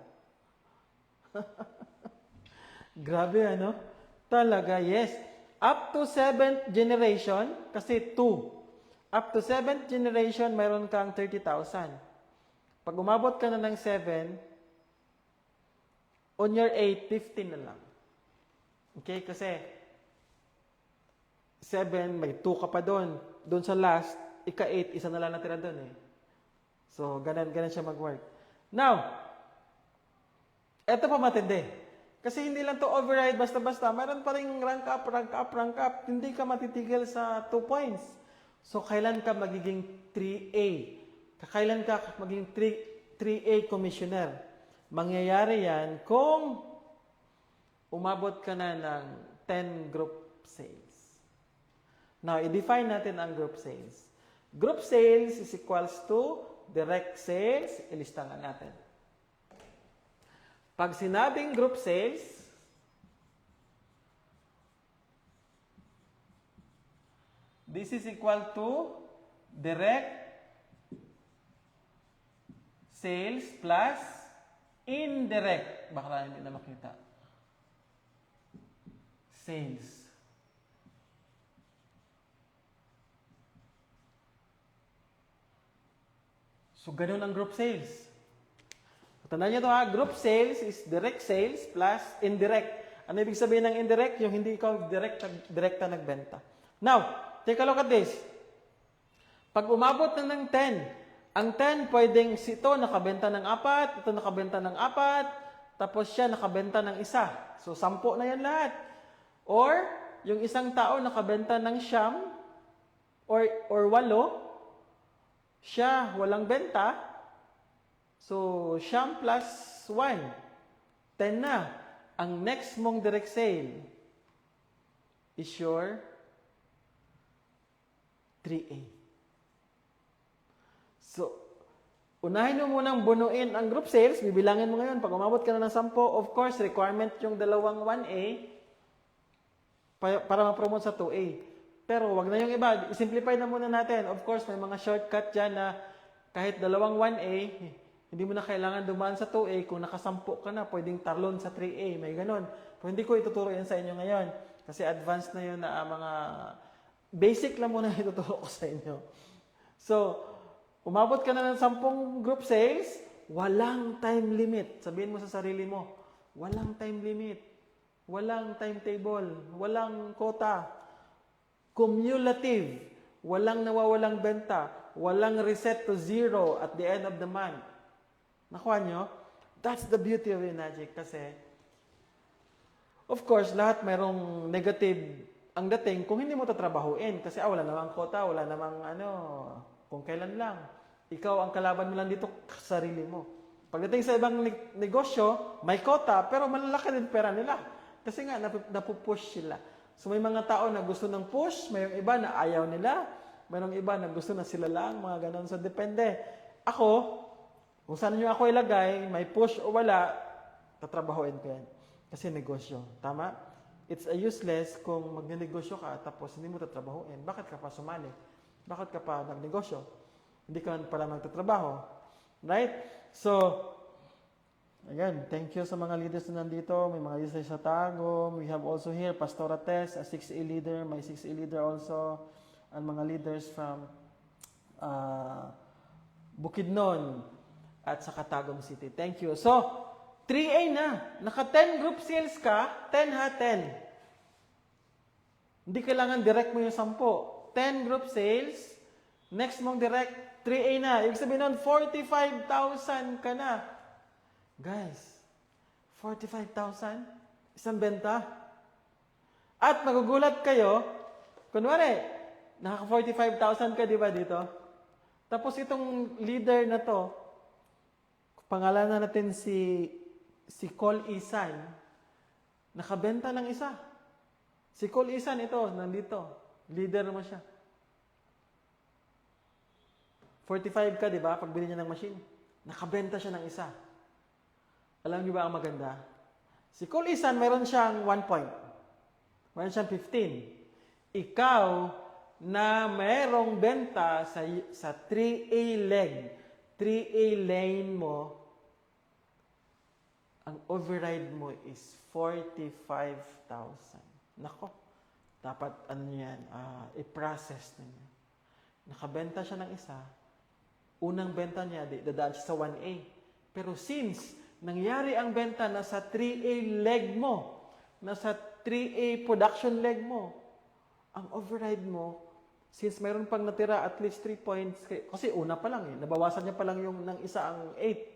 Grabe, ano? Talaga, yes. Up to 7th generation, kasi 2. Up to 7th generation, mayroon kang 30,000. Pag umabot ka na ng 7, on your 8, 15 na lang. Okay? Kasi 7, may 2 ka pa doon. Doon sa last, ika-8, isa na lang natira doon eh. So, ganun siya mag-work. Now, eto pa matindi. Kasi hindi lang to override basta-basta. Mayroon pa rin rank up. Hindi ka matitigil sa 2 points. So, kailan ka magiging 3A? Kailan ka magiging 3A commissioner? Mangyayari yan kung umabot ka na ng 10 group sales. Now, i-define natin ang group sales. Group sales is equals to direct sales. Ilista nga natin. Pag sinabing group sales, this is equal to direct sales plus indirect. Baka hindi na makita. Sales. So, ganun ang group sales. Tandaan niyo ito ha, group sales is direct sales plus indirect. Ano ibig sabihin ng indirect? Yung hindi ikaw direkta nagbenta. Now, take a look at this. Pag umabot na ng 10, ang 10 pwedeng ito nakabenta ng 4, ito nakabenta ng 4, tapos siya nakabenta ng 1. So, 10 na yan lahat. Or, yung isang tao nakabenta ng 9 or 8, siya walang benta. So, siyam plus 1, 10 na. Ang next mong direct sale is your 3A. So, unahin mo munang bunuin ang group sales. Bibilangin mo ngayon. Pag umabot ka na ng 10, of course, requirement yung dalawang 1A para ma-promote sa 2A. Pero wag na yung iba. I-simplify na muna natin. Of course, may mga shortcut dyan na kahit dalawang 1A, hindi mo na kailangan dumaan sa 2A. Kung nakasampu ka na, pwedeng tarlon sa 3A. May ganon. Pero hindi ko ituturo yan sa inyo ngayon. Kasi advanced na yun na mga basic lang muna ituturo ko sa inyo. So, umabot ka na ng 10 group sales, walang time limit. Sabihin mo sa sarili mo, walang time limit. Walang timetable. Walang quota. Cumulative. Walang nawawalang benta. Walang reset to zero at the end of the month. Nakuha nyo? That's the beauty of Enagic kasi of course, lahat mayroong negative ang dating kung hindi mo tatrabahuin kasi wala namang quota, wala namang kung kailan lang. Ikaw ang kalaban mo lang dito, sarili mo. Pagdating sa ibang negosyo, may quota, pero malalaki din pera nila. Kasi nga, napupush sila. So may mga tao na gusto ng push, may iba na ayaw nila, mayroong iba na gusto na sila lang, mga ganon. So depende. Ako, kung saan nyo ako ilagay, may push o wala, tatrabahuin ko yan. Kasi negosyo. Tama? It's a useless kung magnenegosyo ka tapos hindi mo tatrabahuin. Bakit ka pa sumali? Bakit ka pa nagnegosyo? Hindi ka pala magtatrabaho. Right? So, again, thank you sa mga leaders na nandito. May mga leaders sa Tagum. We have also here Pastora Tess, a 6A leader. May 6A leader also. And mga leaders from Bukidnon at sa Tagum City. Thank you. So, 3A na. Naka 10 group sales ka, 10 ha, 10. Hindi kailangan direct mo yung 10. 10 group sales, next mong direct, 3A na. Ibig sabihin nun, 45,000 ka na. Guys, 45,000? Isang benta? At magugulat kayo, kunwari, naka 45,000 ka, di ba dito? Tapos itong leader na to, pangalanan natin si Col Isan, nakabenta ng isa. Si Col Isan ito, nandito. Leader naman siya. 45 ka, di ba? Pagbili niya ng machine. Nakabenta siya ng isa. Alam niyo ba ang maganda? Si Col Isan, mayroon siyang 1 point. Mayroon siyang 15. Ikaw, na mayroong benta sa 3A leg, 3A lane mo, ang override mo is 45,000. Nako, dapat i-process na niya. Nakabenta siya ng isa, unang benta niya, dadaan siya sa 1A. Pero since nangyari ang benta nasa 3A leg mo, nasa 3A production leg mo, ang override mo, since mayroon pang natira at least 3 points, kasi una pa lang nabawasan niya pa lang yung ng isa ang 8.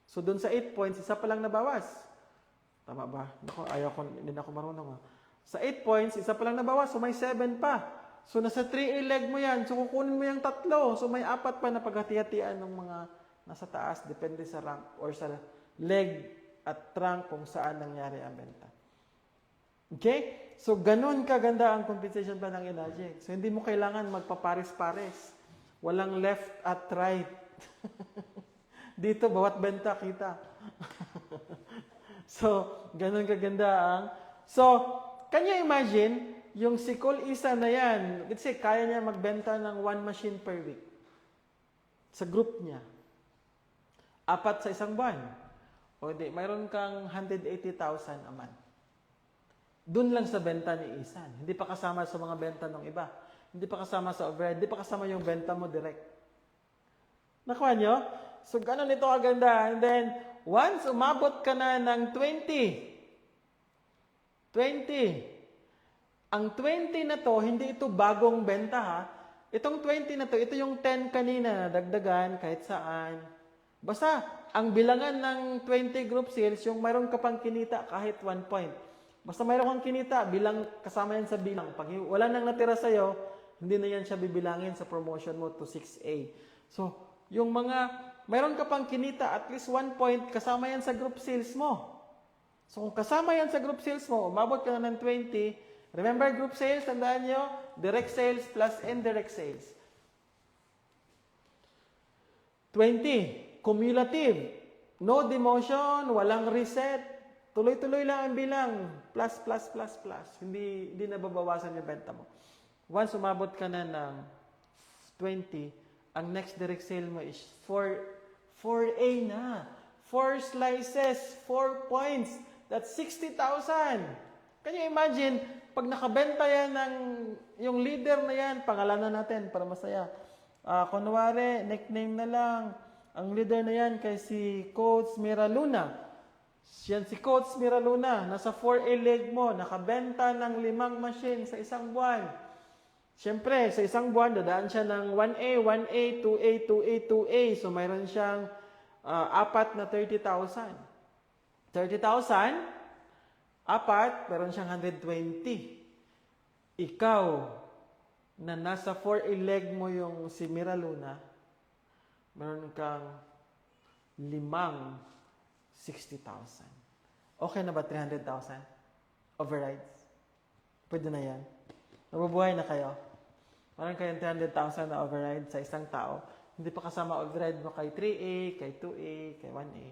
So, doon sa 8 points, isa pa lang nabawas. Tama ba? Naku, hindi na ako marunong. Sa 8 points, isa pa lang nabawas. So, may 7 pa. So, nasa 3A leg mo yan. So, kukunin mo yung 3. So, may 4 pa na paghati-hatian ng mga nasa taas. Depende sa rank or sa leg at rank kung saan nangyari ang benta. Okay? So, ganun kaganda ang compensation plan ng Enagic. So, hindi mo kailangan magpapares-pares. Walang left at right. Dito, bawat benta, kita. So, ganun kaganda ang... So, can you imagine, yung si Col Isa na yan, let's say, kaya niya magbenta ng 1 machine per week. Sa group niya. 4 sa isang buwan. O di, mayroon kang 180,000 a month. Doon lang sa benta ni Isan. Hindi pa kasama sa mga benta ng iba. Hindi pa kasama sa overhead. Hindi pa kasama yung benta mo direct. Nakuha nyo? So, ganun ito kaganda. And then, once umabot ka na ng 20, ang 20 na to, hindi ito bagong benta ha. Itong 20 na to, ito yung 10 kanina, dagdagan kahit saan. Basta, ang bilangan ng 20 group sales, yung mayroon ka pang kinita kahit 1 point. Basta mayroon kang kinita, bilang, kasama yan sa bilang. Pag wala nang natira sa'yo, hindi na yan siya bibilangin sa promotion mo to 6A. So, yung mga mayroon ka pang kinita, at least 1 point, kasama yan sa group sales mo. So, kung kasama yan sa group sales mo, umabot ka na ng 20, remember group sales, tandaan nyo, direct sales plus indirect sales. 20, cumulative. No demotion, walang reset. Tuloy-tuloy lang ang bilang. Plus, plus, plus, plus. Hindi nababawasan yung benta mo. Once umabot ka na ng 20, ang next direct sale mo is 4A na. 4 slices, 4 points. That's 60,000. Can you imagine, pag nakabenta yan ng yung leader na yan, pangalanan natin para masaya. Kunwari, nickname na lang. Ang leader na yan kay si Coach Mira Luna. Yan si Coach Mira Luna, nasa 4A leg mo, nakabenta ng 5 machine sa isang buwan. Siyempre, sa isang buwan, dadaan siya ng 1A, 1A, 2A, 2A, 2A. So, mayroon siyang 4 na 30,000. 30,000, 4, meron siyang 120. Ikaw, na nasa 4A leg mo yung si Mira Luna, meron kang 60,000. Okay na ba 300,000? Overrides? Pwede na yan. Nabubuhay na kayo. Meron kayong 300,000 na override sa isang tao. Hindi pa kasama override mo kay 3A, kay 2A, kay 1A.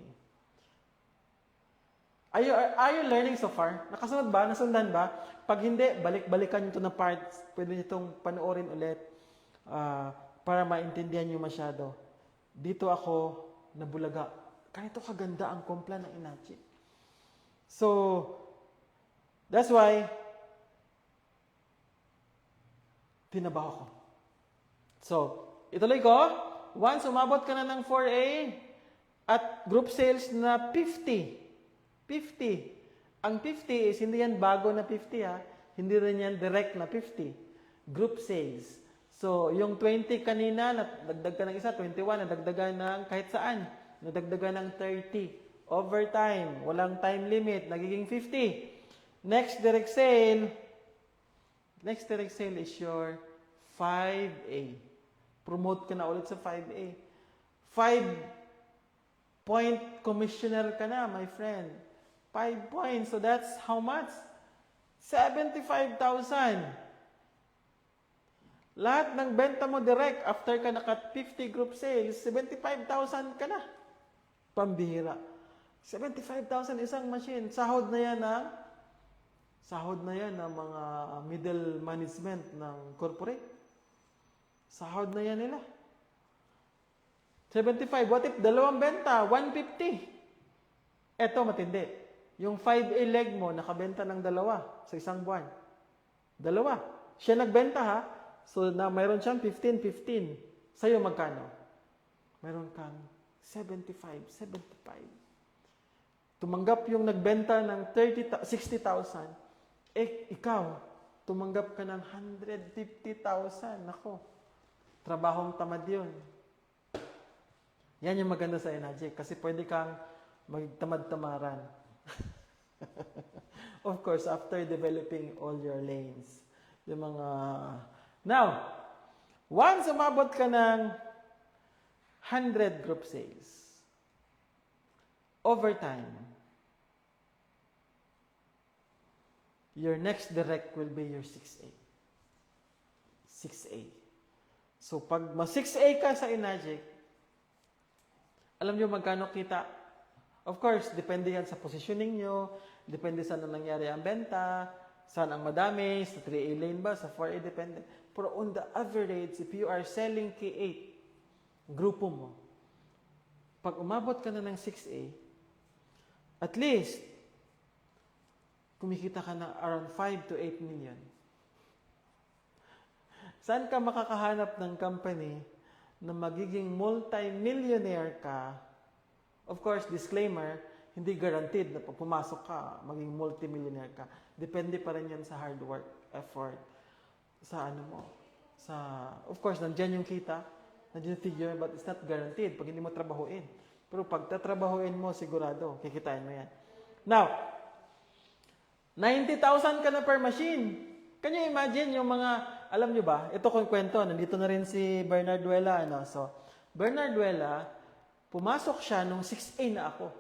Are you learning so far? Nakasunod ba? Nasundan ba? Pag hindi, balik-balikan nyo ito na parts. Pwede nyo itong panoorin ulit para maintindihan nyo masyado. Dito ako nabulaga. Ganito kaganda ang kumpla ng Enagic. So, that's why tinabaho ko. So, ituloy ko. Once umabot ka na ng 4A at group sales na 50. Ang 50 is hindi yan bago na 50 ha. Hindi rin yan direct na 50. Group sales. So, yung 20 kanina, nadagdag ka ng isa, 21, nadagdagan ng kahit saan. Nadagdagan ng 30. Overtime, walang time limit, nagiging 50. Next direct sale is your 5A. Promote ka na ulit sa 5A. 5-point commissioner ka na, my friend. 5 points. So that's how much? 75,000. Lahat ng benta mo direct after ka naka 50 group sales, 75,000 ka na. Pambihira. 75,000 isang machine. Sahod na yan ng mga middle management ng corporate. Sahod na yan nila. 75. What if dalawang benta? 150. Eto matindi. Yung 5A leg mo, nakabenta ng 2 sa isang buwan. 2. Siya nagbenta ha. So, mayroon siyang 15. Sa'yo magkano? Mayroon kang 75. Tumanggap yung nagbenta ng 60,000. Ikaw, tumanggap ka ng 150,000. Nako, trabahong tamad yun. Yan yung maganda sa Enagic kasi pwede kang magtamad-tamaran. Of course, after developing all your lanes. Yung mga... Now, once umabot ka ng 100 group sales, overtime, your next direct will be your 6A. 6A. So, pag ma-6A ka sa Enagic, alam nyo magkano kita? Of course, depende yan sa positioning nyo, depende saan ang nangyari ang benta, saan ang madami, sa 3A lane ba, sa 4A, depende. Pero on the average, if you are selling K8, grupo mo, pag umabot ka na ng 6A, at least, kumikita ka na around 5 to 8 million. Saan ka makakahanap ng company na magiging multi-millionaire ka? Of course, disclaimer, hindi guaranteed na pag pumasok ka, maging multi-millionaire ka. Depende pa rin yan sa hard work, effort, sa ano mo. Of course, nandiyan yung kita, nandiyan yung figure, but it's not guaranteed pag hindi mo trabahuin. Pero pag tatrabahuin mo, sigurado, kikitain mo yan. Now, 90,000 ka na per machine. Can you imagine yung mga, alam nyo ba, ito kong kwento, nandito na rin si Bernard Duela. So, Bernard Duela, pumasok siya nung 6A na ako.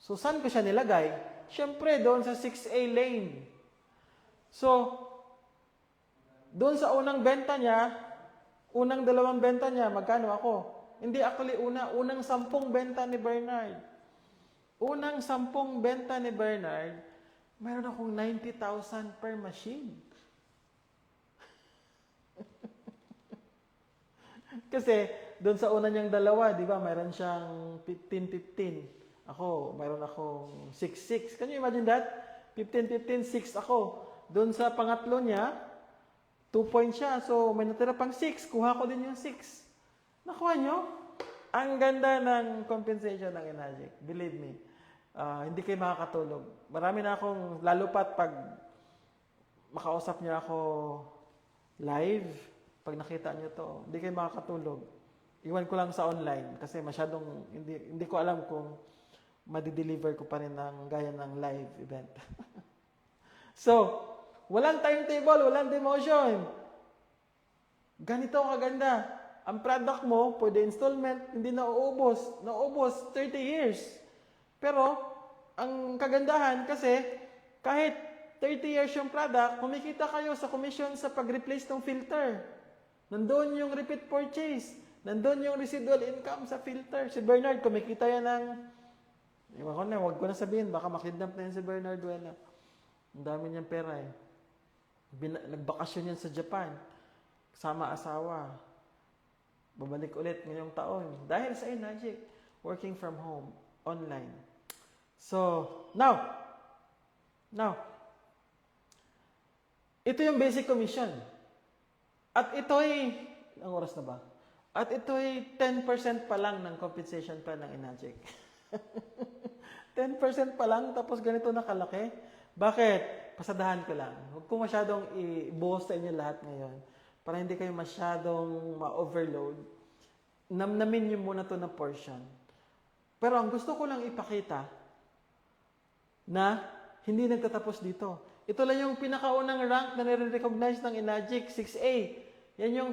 So, saan ko siya nilagay? Siyempre, doon sa 6A lane. So, doon sa unang 2 benta niya, magkano ako? Hindi actually unang 10 benta ni Bernard. Unang 10 benta ni Bernard, mayroon akong 90,000 per machine. Kasi, doon sa una niyang 2, di ba, mayroon siyang 15. Ako, mayroon akong 6. Can you imagine that? 6 ako. Doon sa pangatlo niya, 2 points siya. So, may natira pang 6. Kuha ko din yung 6. Nakuha nyo? Ang ganda ng compensation ng Enagic. Believe me. Hindi kayo makakatulog. Marami na akong, lalo pat pag makausap niya ako live, pag nakita niyo to, hindi kayo makakatulog. Iwan ko lang sa online kasi masyadong, hindi ko alam kung madideliver ko pa rin ng gaya ng live event. So, walang timetable, walang demotion. Ganito kaganda. Ang product mo, pwede installment, hindi nauubos. Nauubos 30 years. Pero, ang kagandahan kasi, kahit 30 years yung product, kumikita kayo sa commission sa pag-replace ng filter. Nandun yung repeat purchase. Nandun yung residual income sa filter. Si Bernard, kumikita yan ng, wag ko na sabihin, baka makidnap na yan si Bernard Duela. Ang dami niyang pera eh. Nagbakasyon yan sa Japan. Kasama asawa. Babalik ulit ngayong taon. Dahil sa Enagic, working from home, online. So, now, ito yung basic commission. At ito'y, ang oras na ba? At ito'y 10% pa lang ng compensation pa ng Enagic. 10% pa lang, tapos ganito na kalaki. Bakit? Pasadahan ko lang. Huwag ko masyadong i-boast sa inyo lahat ngayon para hindi kayo masyadong ma-overload. Namnamin nyo muna to na portion. Pero ang gusto ko lang ipakita na hindi nagtatapos dito. Ito lang yung pinakaunang rank na nire-recognize ng Enagic, 6A. Yan yung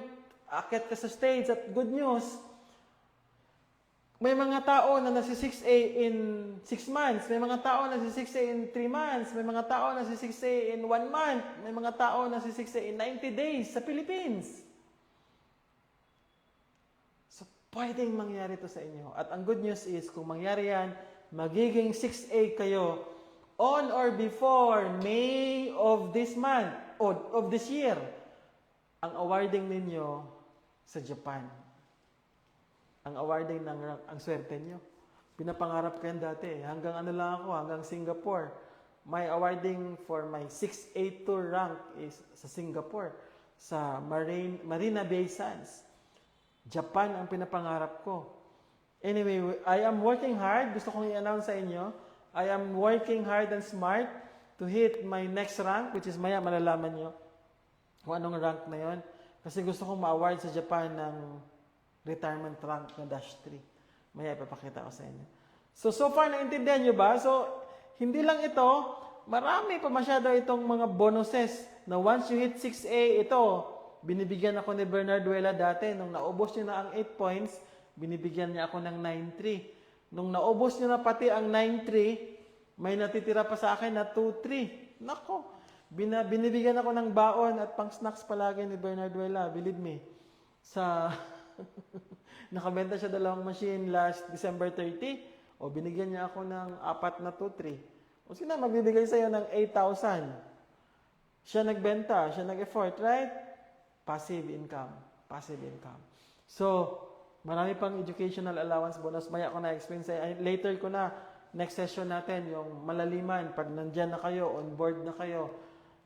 akit ka sa stage. At good news, may mga tao na nasi 6A in 6 months. May mga tao na nasi 6A in 3 months. May mga tao na nasi 6A in 1 month. May mga tao na nasi 6A in 90 days sa Philippines. So, pwedeng mangyari to sa inyo. At ang good news is, kung mangyari yan, magiging 6A kayo on or before May of this month, of this year. Ang awarding ninyo sa Japan. Ang awarding ng rank, ang swerte nyo. Pinapangarap ko yan dati. Hanggang ano lang ako, hanggang Singapore. My awarding for my 6A tour rank is sa Singapore. Sa Marina Bay Sands. Japan ang pinapangarap ko. Anyway, I am working hard. Gusto kong i-announce sa inyo. I am working hard and smart to hit my next rank, which is maya malalaman nyo kung anong rank na yon. Kasi gusto kong ma-award sa Japan ng retirement rank na -3. Maya ipapakita ko sa inyo. So far naintindihan nyo ba? So, hindi lang ito, marami pa masyado itong mga bonuses na once you hit 6A, ito, binibigyan ako ni Bernard Duela dati. Nung naubos nyo na ang 8 points, binibigyan niya ako ng 9-3. Nung naubos niya na pati ang 9-3, may natitira pa sa akin na 2-3. Nako, binibigyan ako ng baon at pang snacks palagi ni Bernard Duela, believe me. Nakabenta siya 2 machine last December 30, o binigyan niya ako ng 4 na 2-3. O sino magbibigay sa'yo ng 8,000? Siya nagbenta, siya nag-effort, right? Passive income. Passive income. So, marami pang educational allowance bonus. Maya ko na-explain sa later ko na, next session natin, yung malaliman. Pag nandyan na kayo, on board na kayo,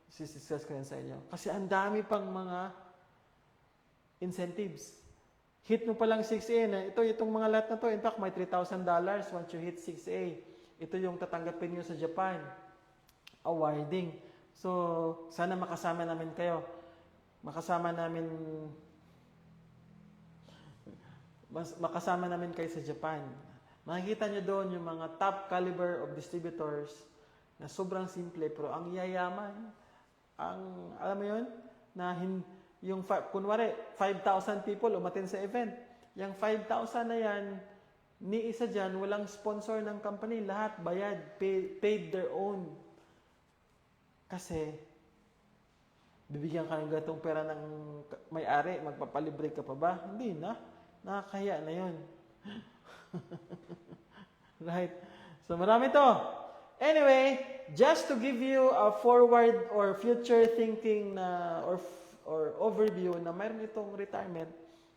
discuss ko yan sa inyo. Kasi ang dami pang mga incentives. Hit mo pa lang 6A na, itong mga lahat na to, in fact, may $3,000 once you hit 6A. Ito yung tatanggapin nyo sa Japan. Awarding. So, sana makasama namin kayo. Makasama namin kayo sa Japan. Makikita nyo doon yung mga top caliber of distributors na sobrang simple pero ang yayaman. Alam mo yun? Kunwari, 5,000 people umatin sa event. Yung 5,000 na yan, ni isa dyan, walang sponsor ng company. Lahat bayad, paid their own. Kasi, bibigyan ka ng gatong pera ng may-ari, magpapalibre ka pa ba? Hindi na. Nakakahiya na yun. Right? So, marami to. Anyway, just to give you a forward or future thinking na, or overview na mayroon itong retirement,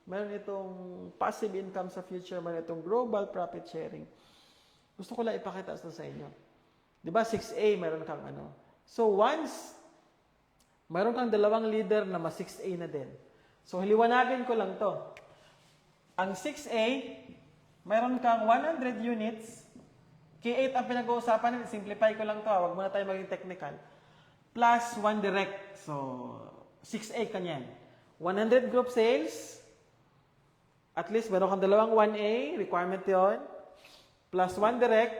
mayroon itong passive income sa future, mayroon itong global profit sharing. Gusto ko lang ipakita sa inyo Di ba 6A, meron kang ano. So once, meron kang dalawang leader na mas 6A na din. So liwanagin ko lang to. Ang 6A, meron kang 100 units. K8 ang pinag-uusapan natin. Simplify ko lang to. Huwag muna tayo maging technical. Plus 1 direct. So 6A kanyan. 100 group sales. At least meron kang dalawang 1A. Requirement yon. Plus 1 direct.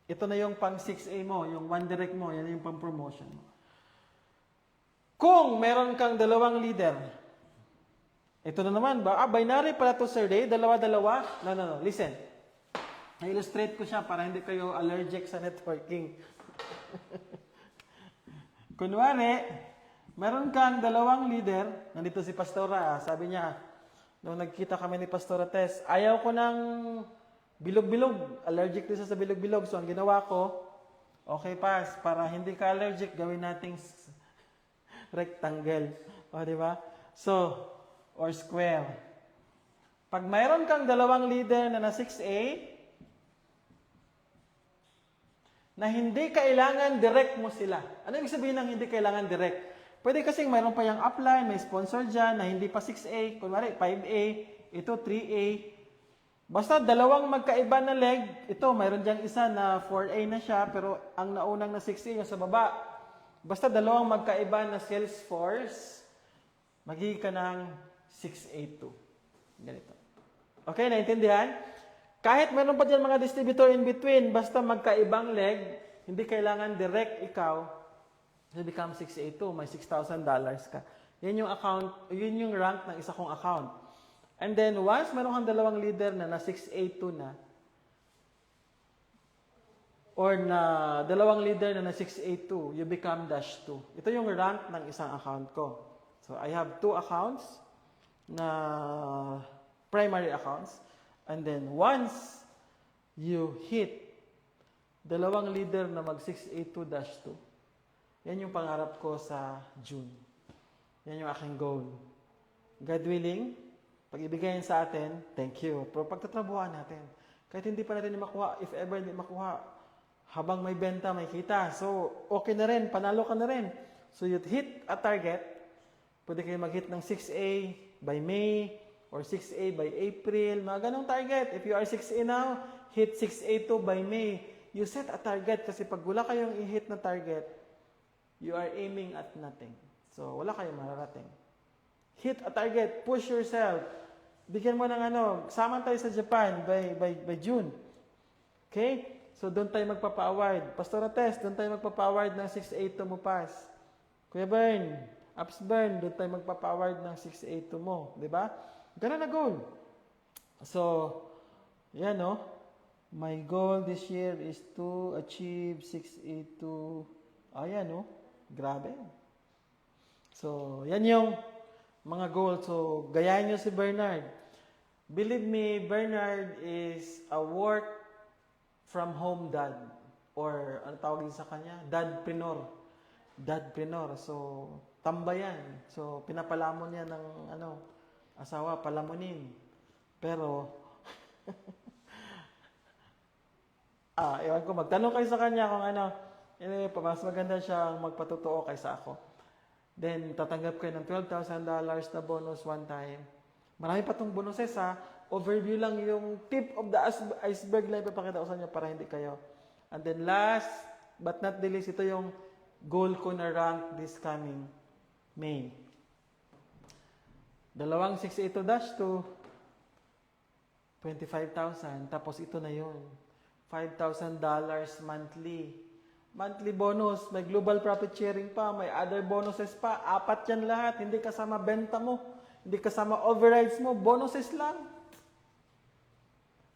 Ito na yung pang 6A mo. Yung 1 direct mo. Yan yung pang promotion mo. Kung meron kang dalawang leader, ito na naman ba? Binary pala to, Sir Day. Dalawa-dalawa. No. Listen. Na-illustrate ko siya para hindi kayo allergic sa networking. Kunwari, meron kang dalawang leader. Nandito si Pastora. Sabi niya, nung nagkita kami ni Pastora Tess, ayaw ko ng bilog-bilog. Allergic din siya sa bilog-bilog. So, ang ginawa ko, okay, Pas, para hindi ka allergic, gawin nating rectangle. O, di ba? So, or square. Pag mayroon kang dalawang leader na 6A, na hindi kailangan direct mo sila. Ano ibig sabihin ng hindi kailangan direct? Pwede kasing mayroon pa yung upline, may sponsor dyan, na hindi pa 6A, kunwari 5A, ito 3A. Basta dalawang magkaiba na leg, ito mayroon diyang isa na 4A na siya, pero ang naunang na 6A yung sa baba. Basta dalawang magkaiba na sales force, magiging ka ng 6A2. Ganito. Okay, naintindihan? Kahit meron pa dyan mga distributor in between, basta magkaibang leg, hindi kailangan direct ikaw, you become 6A2, may $6,000 ka. Yan yung account, yun yung rank ng isa kong account. And then once meron kang dalawang leader na 6A2 na, or na dalawang leader na 6A2, you become -2. Ito yung rank ng isang account ko. So I have 2 accounts na primary accounts. And then once you hit dalawang leader na mag 6A2-2, yan yung pangarap ko sa June. Yan yung aking goal. God willing, pag ibigay sa atin, thank you. Pero pagtatrabuhan natin, kahit hindi pa natin makuha, if ever hindi makuha, habang may benta, may kita. So, okay na rin, panalo ka na rin. So, you hit a target, pwede kayo mag-hit ng 6A by May, or 6A by April, mga ganong target. If you are 6A now, hit 6A2 by May. You set a target kasi pag wala kayong i-hit na target, you are aiming at nothing. So, wala kayong mararating. Hit a target. Push yourself. Bigyan mo ng sama tayo sa Japan by June. Okay? So, doon tayo magpapa-award. Pastora Tess, doon tayo magpapa-award ng 6A2 mo pass. Kuya Bern, Ups Bern, doon tayo magpapa-award ng 6A2 mo. Diba? Ganun na goal. So, yan my goal this year is to achieve 6A2. Ayan grabe. So, yan yung mga goal. So, gayahin nyo si Bernard. Believe me, Bernard is a work from home dad. Or, ano tawag din sa kanya? Dadpreneur. Dadpreneur. So, tambayan. So, pinapalamon niya ng asawa, palamunin. Pero, ewan ko, magtanong kayo sa kanya kung mas maganda siyang magpatotoo kaysa ako. Then, tatanggap kayo ng $12,000 na bonus one time. Marami pa itong bonuses Overview lang yung tip of the iceberg na ipapakita ko sa inyo para hindi kayo. And then last, but not the least, ito yung goal ko na rank this coming May. Dalawang 6A2-2, 25,000. Tapos ito na yun. $5,000 monthly. Monthly bonus. May global profit sharing pa. May other bonuses pa. 4 yan lahat. Hindi kasama benta mo. Hindi kasama overrides mo. Bonuses lang.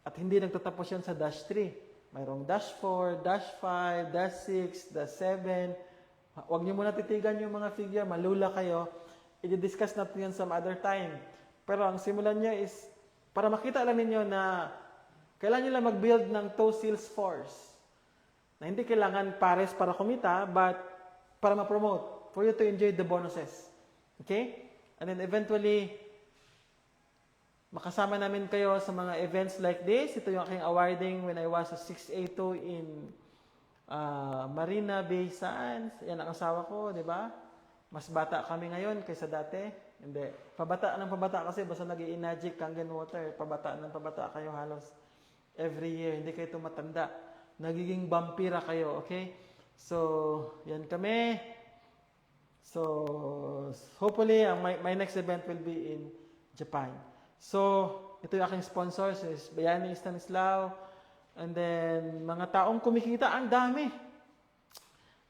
At hindi nagtatapos yan sa -3. Mayroong -4, -5, -6, -7. Huwag niyo muna titigan yung mga figure. Malula kayo. I-discuss natin yan some other time. Pero ang simulan niya is, para makita lang ninyo na kailangan nyo lang mag-build ng toe sales force. Na hindi kailangan pares para kumita, but para ma-promote. For you to enjoy the bonuses. Okay? And then eventually, makasama namin kayo sa mga events like this. Ito yung aking awarding when I was a 6A2 in Marina Bay Sands, yan ang asawa ko, di ba? Mas bata kami ngayon kaysa dati. Hindi. Pabata ng pabata kasi basta nag-i-Enagic Kangen Water. Pabata ng pabata kayo halos every year. Hindi kayo tumatanda. Nagiging vampira kayo, okay? So, yan kami. So, hopefully, my next event will be in Japan. So, ito yung aking sponsors is Bayani Stanislao. And then, mga taong kumikita, ang dami.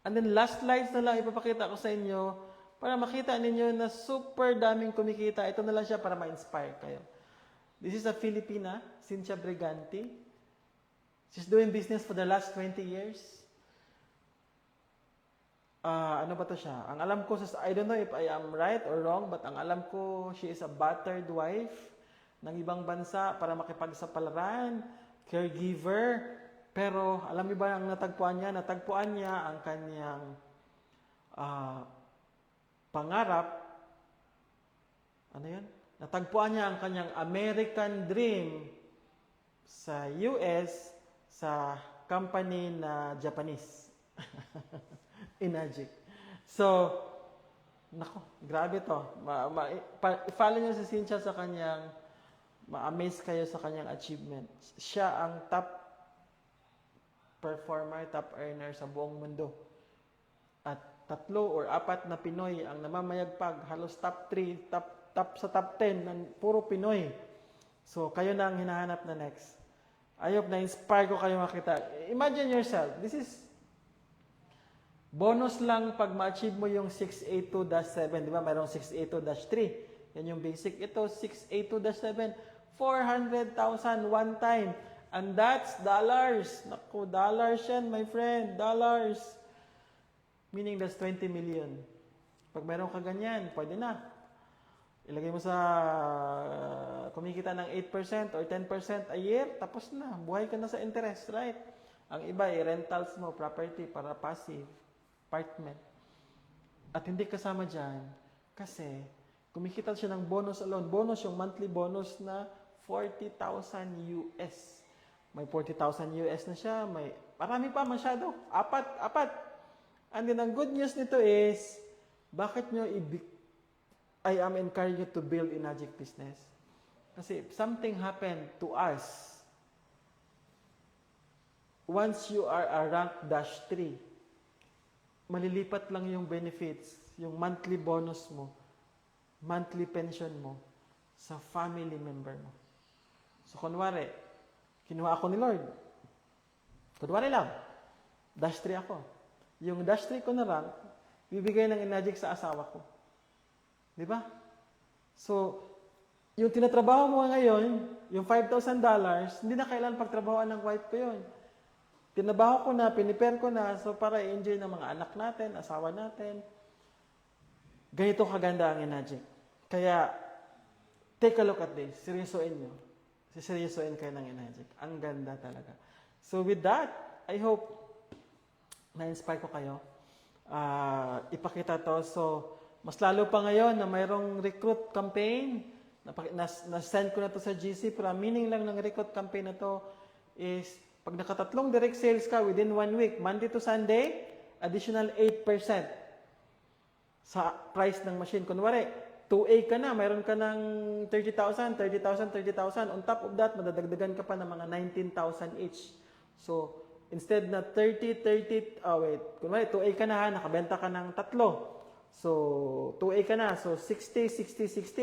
And then, last slides na lang ipapakita ko sa inyo para makita ninyo na super daming kumikita. Ito na lang siya para ma-inspire kayo. This is a Filipina, Cynthia Briganti. She's doing business for the last 20 years. Ano ba to siya? Ang alam ko, I don't know if I am right or wrong, but ang alam ko, she is a battered wife ng ibang bansa para makipagsapalaran, caregiver. Pero alam niyo ba ang natagpuan niya? Natagpuan niya ang kanyang pangarap. Ano yun? Natagpuan niya ang kanyang American dream sa US sa company na Japanese. Enagic. So, nako, grabe to. I-follow niyo si Cynthia sa kanyang, ma-amaze kayo sa kanyang achievement. Siya ang top performer, top earner sa buong mundo. At 3 or 4 na Pinoy ang namamayagpag, halos top 3, top sa top 10 ng puro Pinoy. So, kayo na ang hinahanap na next. I hope na-inspire ko kayo makita. Imagine yourself, this is bonus lang pag ma-achieve mo yung 682-7. Di ba? Mayroong 682-3. Yan yung basic. Ito, 682-7. 400,000 one time. And that's dollars. Naku, dollars yan, my friend. Dollars. Meaning that's 20 million. Pag meron ka ganyan, pwede na. Ilagay mo sa kumikita ng 8% or 10% a year, tapos na. Buhay ka na sa interest, right? Ang iba, rentals mo, property para passive, apartment. At hindi kasama dyan, kasi kumikita siya ng bonus alone. Bonus, yung monthly bonus na 40,000 US. May 40,000 US na siya, may marami pa masyado. Apat. And then ang good news nito is, bakit nyo I am encouraging you to build Enagic business. Kasi if something happened to us, once you are a rank -3, malilipat lang yung benefits, yung monthly bonus mo, monthly pension mo, sa family member mo. So, kunwari, kinuha ako ni Lord. Kunwari lang, -3 ako. Yung -3 ko na rank, bibigay ng Enagic sa asawa ko. Di ba? So, yung tinatrabaho mo ngayon, yung $5,000, hindi na kailangan pagtrabahoan ng wife ko yun. Tinabaho ko na, pinipare ko na, so para i-enjoy ng mga anak natin, asawa natin. Ganito kaganda ang Enagic. Kaya, take a look at this. Seryosoin nyo. Seryosoin kayo ng Enagic. Ang ganda talaga. So with that, I hope na-inspire ko kayo. Ipakita to. So, mas lalo pa ngayon na mayroong recruit campaign. Na-send ko na to sa GC. Pero ang meaning lang ng recruit campaign na to is pag nakatatlong direct sales ka within 1 week, Monday to Sunday, additional 8% sa price ng machine. Kunwari, 2A ka na, mayroon ka ng 30,000. On top of that, madadagdagan ka pa ng mga 19,000 each. So, instead na 30, kunwari 2A ka na, nakabenta ka ng 3. So, 2A ka na. So, 60,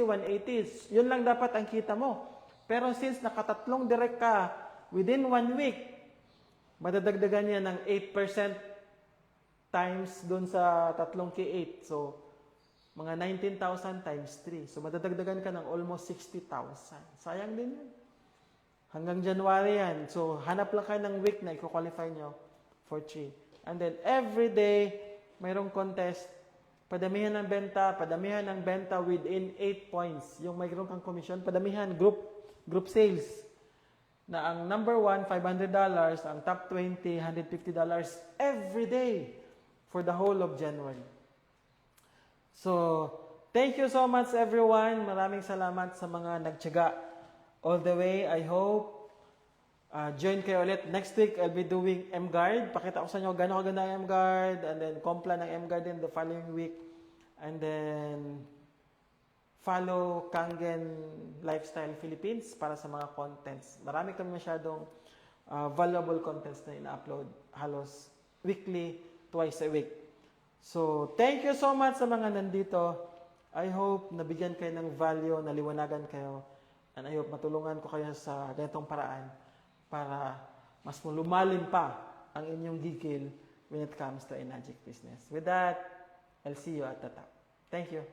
180. Yun lang dapat ang kita mo. Pero since nakatatlong direct ka within 1 week, madadagdagan niya ng 8% times dun sa 3K8. So, mga 19,000 times 3. So, madadagdagan ka ng almost 60,000. Sayang din yun. Hanggang January yan. So, hanap lang kayo ng week na i-qualify nyo for 3. And then, every day, mayroong contest. Padamihan ng benta within 8 points. Yung mayroon kang commission, padamihan, group sales. Na ang number 1, $500, ang top 20, $150 every day for the whole of January. So, thank you so much everyone. Maraming salamat sa mga nagtiyaga all the way. I hope join kayo ulit. Next week, I'll be doing M-Guard. Pakita ko sa inyo gano'ng kaganda ang M-Guard. And then, Compla ng M-Guard din the following week. And then, follow Kangen Lifestyle Philippines para sa mga contents. Marami kami masyadong valuable contents na ina-upload halos weekly, twice a week. So, thank you so much sa mga nandito. I hope nabigyan kayo ng value, naliwanagan kayo. And I hope matulungan ko kayo sa ganitong paraan para mas lumalim pa ang inyong gigil when it comes to Enagic business. With that, I'll see you at the top. Thank you.